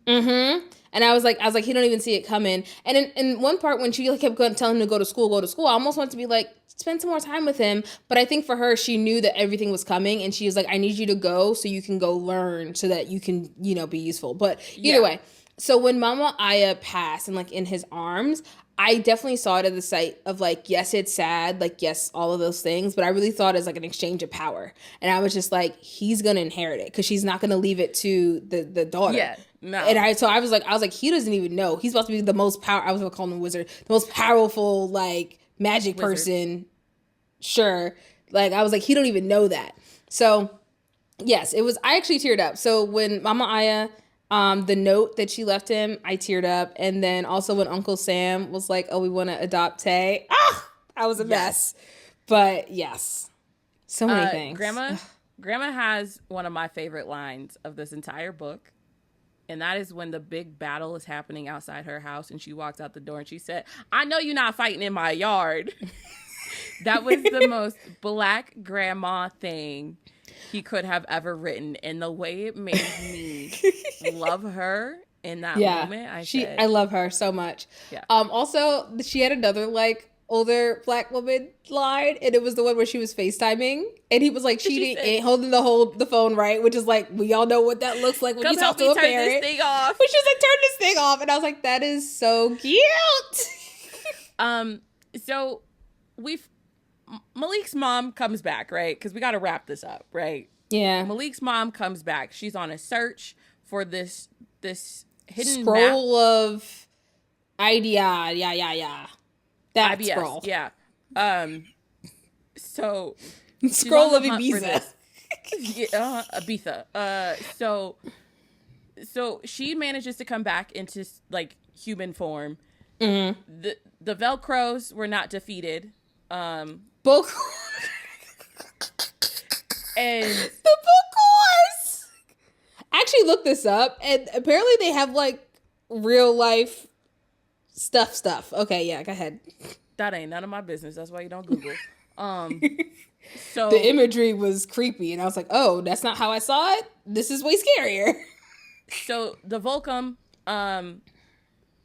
Mm-hmm. And I was like, he don't even see it coming. And in one part when she kept telling him to go to school, I almost wanted to be like, spend some more time with him. But I think for her, she knew that everything was coming, and she was like, I need you to go so you can go learn so that you can, be useful. But either way, so when Mama Aya passed and like in his arms, I definitely saw it as the site of like, yes, it's sad, like, yes, all of those things, but I really thought it as like an exchange of power. And I was just like, he's gonna inherit it because she's not gonna leave it to the daughter. Yeah, no. And I was like, he doesn't even know. He's supposed to be the most power. I was gonna call him a wizard, the most powerful like magic person. Sure, like I was like, he don't even know that. So yes, it was. I actually teared up. So when Mama Aya, the note that she left him, I teared up, and then also when Uncle Sam was like, "Oh, we want to adopt Tay," I was a mess. But yes, so many things. Grandma has one of my favorite lines of this entire book, and that is when the big battle is happening outside her house, and she walks out the door and she said, "I know you're not fighting in my yard." That was the most Black grandma thing he could have ever written, and the way it made me love her in that moment. I love her so much. Yeah. Also, she had another like older Black woman line, and it was the one where she was FaceTiming, and he was like cheating and holding the phone right, which is like we all know what that looks like when you talk to a parent. This thing off. But she was like, "Turn this thing off," and I was like, "That is so cute." So Malik's mom comes back, right? Because we got to wrap this up, right? Yeah. Malik's mom comes back. She's on a search for this hidden scroll of idea. Yeah. That IBS, scroll. Yeah. So scroll of Ibiza. Ibiza. So she manages to come back into like human form. Mm-hmm. The Velcros were not defeated. Book and the Bokors. I actually looked this up, and apparently they have like real life stuff. Okay, yeah, go ahead. That ain't none of my business. That's why you don't Google. So the imagery was creepy, and I was like, "Oh, that's not how I saw it. This is way scarier." So the Volcom,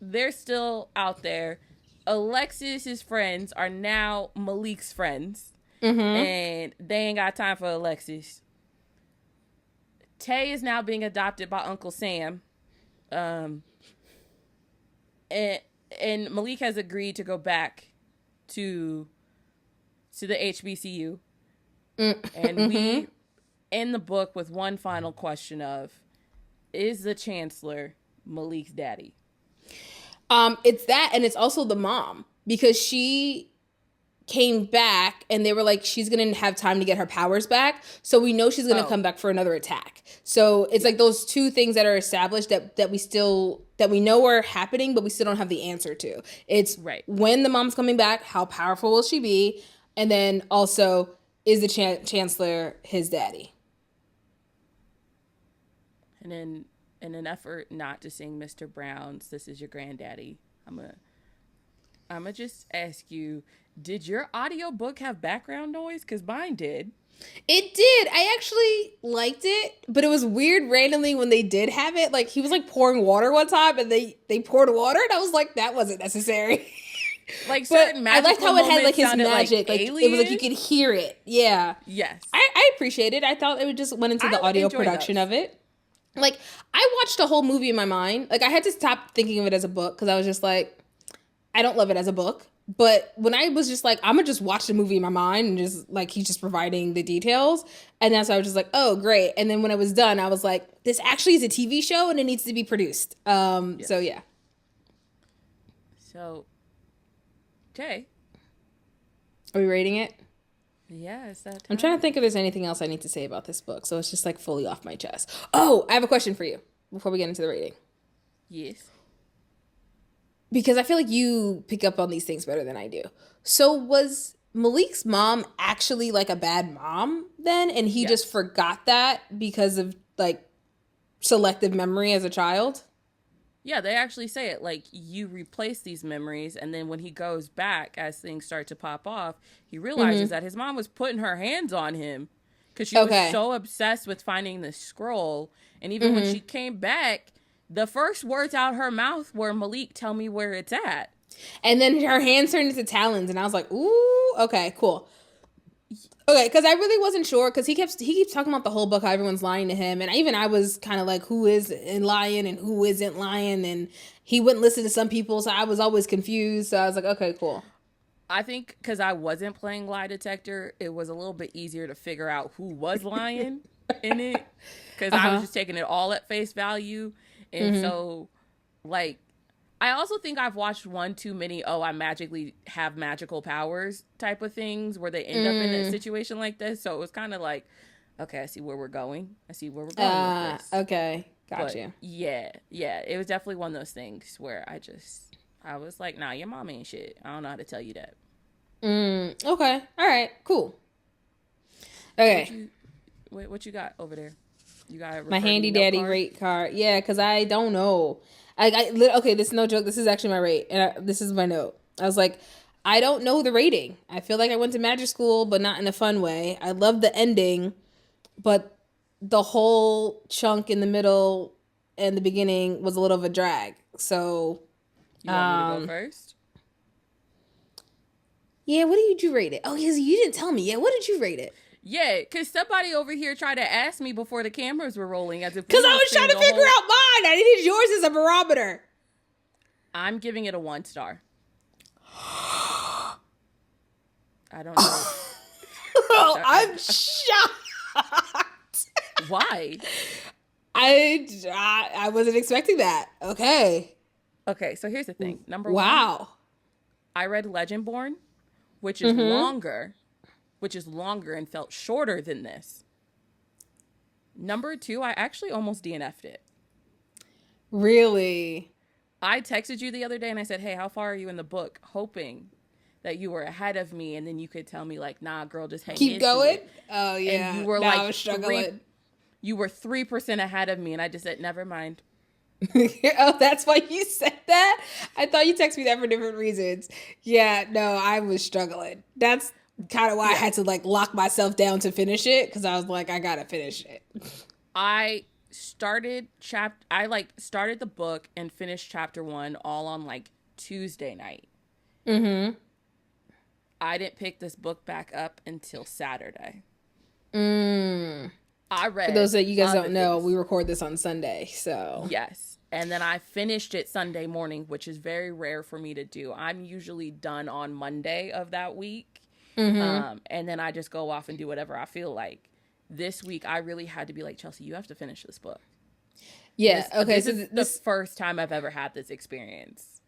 they're still out there. Alexis's friends are now Malik's friends, and they ain't got time for Alexis. Tay is now being adopted by Uncle Sam, and Malik has agreed to go back to the HBCU, and we end the book with one final question of: is the Chancellor Malik's daddy? It's that, and it's also the mom, because she came back and they were like, she's gonna have time to get her powers back, so we know she's gonna come back for another attack. So it's like those two things that are established that we know are happening, but we still don't have the answer to. It's when the mom's coming back, how powerful will she be, and then also, is the Chancellor his daddy? And then, in an effort not to sing Mr. Brown's "This Is Your Granddaddy," I'm gonna just ask you, did your audiobook have background noise? Because mine did. It did. I actually liked it, but it was weird randomly when they did have it. Like, he was like pouring water one time, and they poured water, and I was like, that wasn't necessary. Like certain magical I liked how it had like his magic. Like, alien? it was like you could hear it. Yeah. Yes. I appreciate it. I thought it just went into the audio production of it. Like, I watched a whole movie in my mind. Like, I had to stop thinking of it as a book because I was just like, I don't love it as a book. But when I was just like, I'm going to just watch the movie in my mind and just like, he's just providing the details. And that's why I was just like, oh, great. And then when it was done, I was like, this actually is a TV show and it needs to be produced. Yes. So, yeah. So, Jay. Are we rating it? Yeah, it's that time. I'm trying to think if there's anything else I need to say about this book. So it's just like fully off my chest. Oh, I have a question for you before we get into the rating. Yes. Because I feel like you pick up on these things better than I do. So was Malik's mom actually like a bad mom then? And he just forgot that because of like selective memory as a child? Yeah, they actually say it. Like, you replace these memories, and then when he goes back, as things start to pop off, he realizes that his mom was putting her hands on him because she was so obsessed with finding the scroll. And even when she came back, the first words out her mouth were, "Malik, tell me where it's at." And then her hands turned into talons, and I was like, ooh, okay, cool. Okay, because I really wasn't sure because he keeps talking about the whole book how everyone's lying to him, and I was kind of like, who is lying and who isn't lying, and he wouldn't listen to some people, so I was always confused. So I was like, okay, cool. I think because I wasn't playing lie detector, it was a little bit easier to figure out who was lying in it because I was just taking it all at face value, and so like I also think I've watched one too many, oh, I magically have magical powers type of things where they end up in a situation like this. So it was kind of like, okay, I see where we're going. I see where we're going with this. Okay. Gotcha. But yeah. It was definitely one of those things where I was like, nah, your mom ain't shit. I don't know how to tell you that. Okay. All right. Cool. Okay. What you got over there? You got my handy dandy rate card. Yeah, because I don't know. Okay, this is no joke. This is actually my rate, and this is my note. I was like, I don't know the rating. I feel like I went to magic school, but not in a fun way. I love the ending, but the whole chunk in the middle and the beginning was a little of a drag. So, you want me to go first? Yeah, what did you rate it? Oh, yes, you didn't tell me. Yeah, what did you rate it? Yeah, because somebody over here tried to ask me before the cameras were rolling as if because I was trying to figure out mine. I needed yours as a barometer. I'm giving it a 1 star. I don't know. Oh, I'm shocked. Why? I wasn't expecting that. Okay, so here's the thing. Number one, I read Legendborn, which is longer and felt shorter than this. Number 2, I actually almost DNF'd it. Really? I texted you the other day and I said, hey, how far are you in the book? Hoping that you were ahead of me and then you could tell me like, nah, girl, just hang keep going. It. Oh yeah. And you were I was struggling. You were 3% ahead of me and I just said, never mind. Oh, that's why you said that? I thought you texted me that for different reasons. Yeah, no, I was struggling. That's kind of why I had to like lock myself down to finish it because I was like, I gotta finish it. I started the book and finished chapter 1 all on like Tuesday night. I didn't pick this book back up until Saturday. I read. For those that you guys don't know, we record this on Sunday, so yes. And then I finished it Sunday morning, which is very rare for me to do. I'm usually done on Monday of that week. And then I just go off and do whatever I feel like. This week, I really had to be like, Chelsie, you have to finish this book. Yeah. This is the first time I've ever had this experience.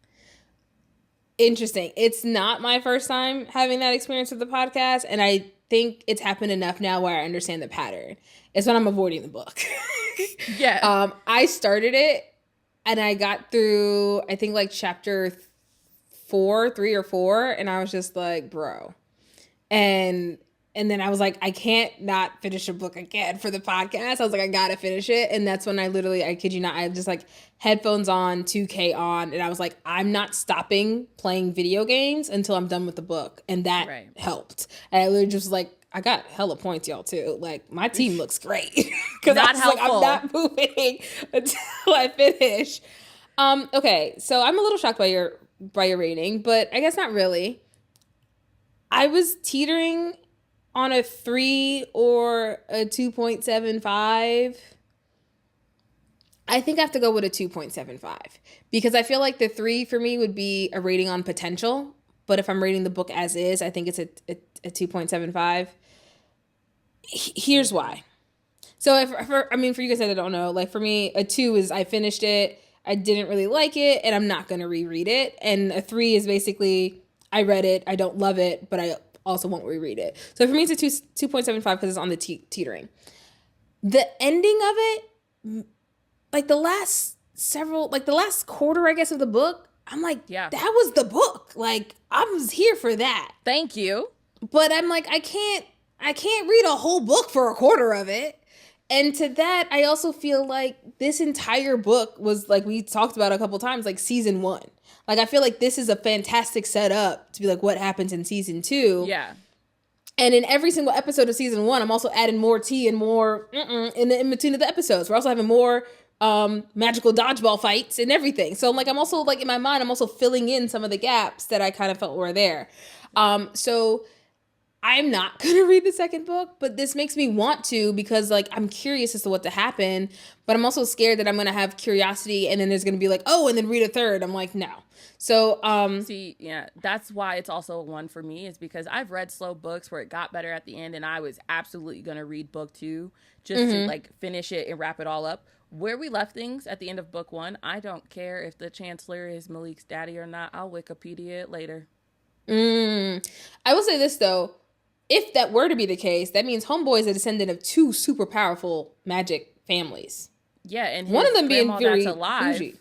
Interesting. It's not my first time having that experience with the podcast, and I think it's happened enough now where I understand the pattern. It's when I'm avoiding the book. Yeah. I started it, and I got through, I think, like chapter 3 or 4, and I was just like, bro. And then I was like, I can't not finish a book again for the podcast. I was like, I gotta finish it. And that's when I kid you not, I just like headphones on, 2K on. And I was like, I'm not stopping playing video games until I'm done with the book. And that helped. And I literally just was like, I got hella points, y'all, too. Like, my team looks great. Because I was like, I'm not moving until I finish. Okay, so I'm a little shocked by your rating, but I guess not really. I was teetering on a 3 or a 2.75. I think I have to go with a 2.75 because I feel like the 3 for me would be a rating on potential. But if I'm rating the book as is, I think it's a 2.75. Here's why. So for you guys that don't know, like for me, a 2 is I finished it, I didn't really like it, and I'm not going to reread it. And a 3 is basically I read it, I don't love it, but I also won't reread it. So for me, it's a 2.75 because it's on the teetering. The ending of it, like the last quarter, I guess, of the book, I'm like, yeah, that was the book. Like, I was here for that. Thank you. But I'm like, I can't read a whole book for a quarter of it. And to that, I also feel like this entire book was, like we talked about a couple times, like season 1. Like, I feel like this is a fantastic setup to be like, what happens in season 2? Yeah. And in every single episode of season 1, I'm also adding more tea and more in between of the episodes. We're also having more magical dodgeball fights and everything. So I'm like, I'm also like in my mind, I'm also filling in some of the gaps that I kind of felt were there. So I'm not going to read the second book, but this makes me want to because like I'm curious as to what to happen, but I'm also scared that I'm going to have curiosity and then there's going to be like, "Oh, and then read a third." I'm like, "No." So, See, yeah, that's why it's also a one for me, is because I've read slow books where it got better at the end and I was absolutely going to read book 2 just to like finish it and wrap it all up. Where we left things at the end of book 1, I don't care if the Chancellor is Malik's daddy or not. I'll Wikipedia it later. I will say this though, if that were to be the case, that means Homeboy is a descendant of 2 super powerful magic families. Yeah, and One his of them being grandma very that's alive. bougie.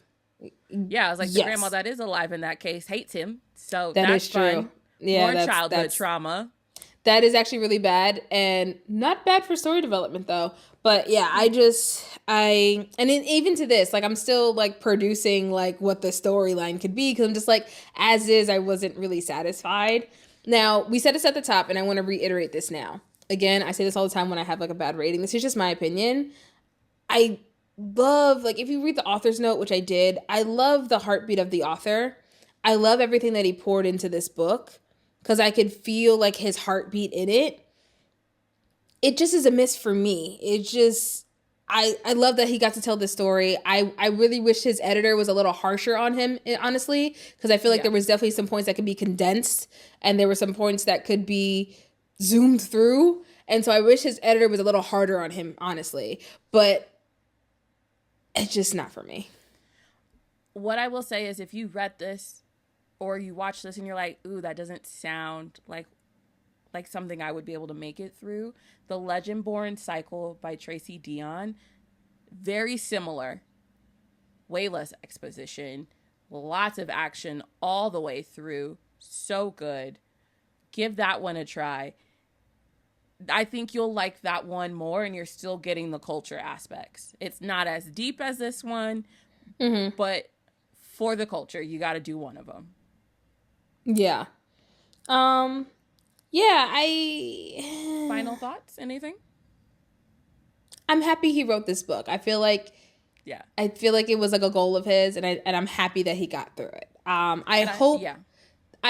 Yeah, I was like, the Yes, grandma that is alive in that case hates him. So that that's is true. fun. Yeah, More childhood that's trauma. that is actually really bad and not bad for story development though. But yeah, and then even to this, like I'm still like producing like what the storyline could be because I'm just like as is, I wasn't really satisfied. Now we said this at the top, and I want to reiterate this now. Again, I say this all the time when I have like a bad rating. This is just my opinion. I love, like, if you read the author's note, which I did, I love the heartbeat of the author. I love everything that he poured into this book because I could feel like his heartbeat in it. It just is a miss for me. It just, I love that he got to tell this story. I really wish his editor was a little harsher on him, honestly, because I feel like there was definitely some points that could be condensed and there were some points that could be zoomed through. And so I wish his editor was a little harder on him, honestly. But it's just not for me. What I will say is if you read this or you watch this and you're like, ooh, that doesn't sound like something I would be able to make it through, The Legendborn Cycle by Tracy Deonn, very similar. Way less exposition, lots of action all the way through. So good. Give that one a try. I think you'll like that one more, and you're still getting the culture aspects. It's not as deep as this one, but for the culture, you got to do one of them. Yeah. Yeah, Final thoughts? Anything? I'm happy he wrote this book. I feel like it was like a goal of his, and I'm happy that he got through it. I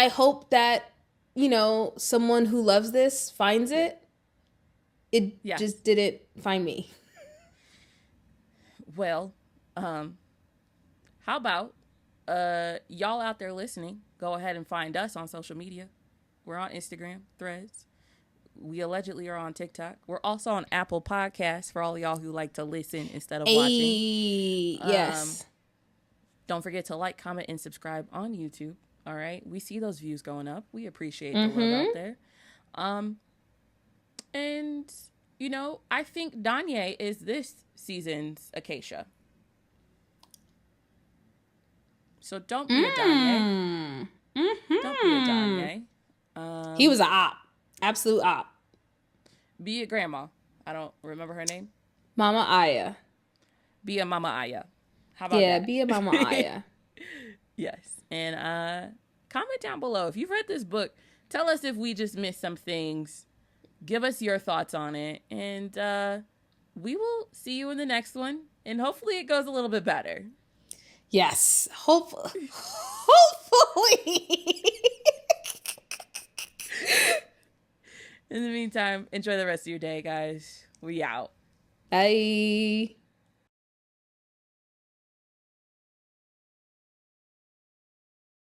hope that, you know, someone who loves this finds it. It just didn't find me. Well, how about y'all out there listening, go ahead and find us on social media. We're on Instagram, Threads. We allegedly are on TikTok. We're also on Apple Podcasts for all y'all who like to listen instead of watching. Yes. Don't forget to like, comment, and subscribe on YouTube. All right. We see those views going up. We appreciate the love out there. And, you know, I think Danye is this season's Acacia. So don't be a Danye. Don't be a Danye. He was an op. Absolute op. Be a grandma. I don't remember her name. Mama Aya. Be a Mama Aya. How about that? Yeah, be a Mama Aya. Yes. And comment down below. If you've read this book, tell us if we just missed some things. Give us your thoughts on it. And we will see you in the next one. And hopefully it goes a little bit better. Yes. Hopefully. In the meantime, enjoy the rest of your day, guys. We out. Bye.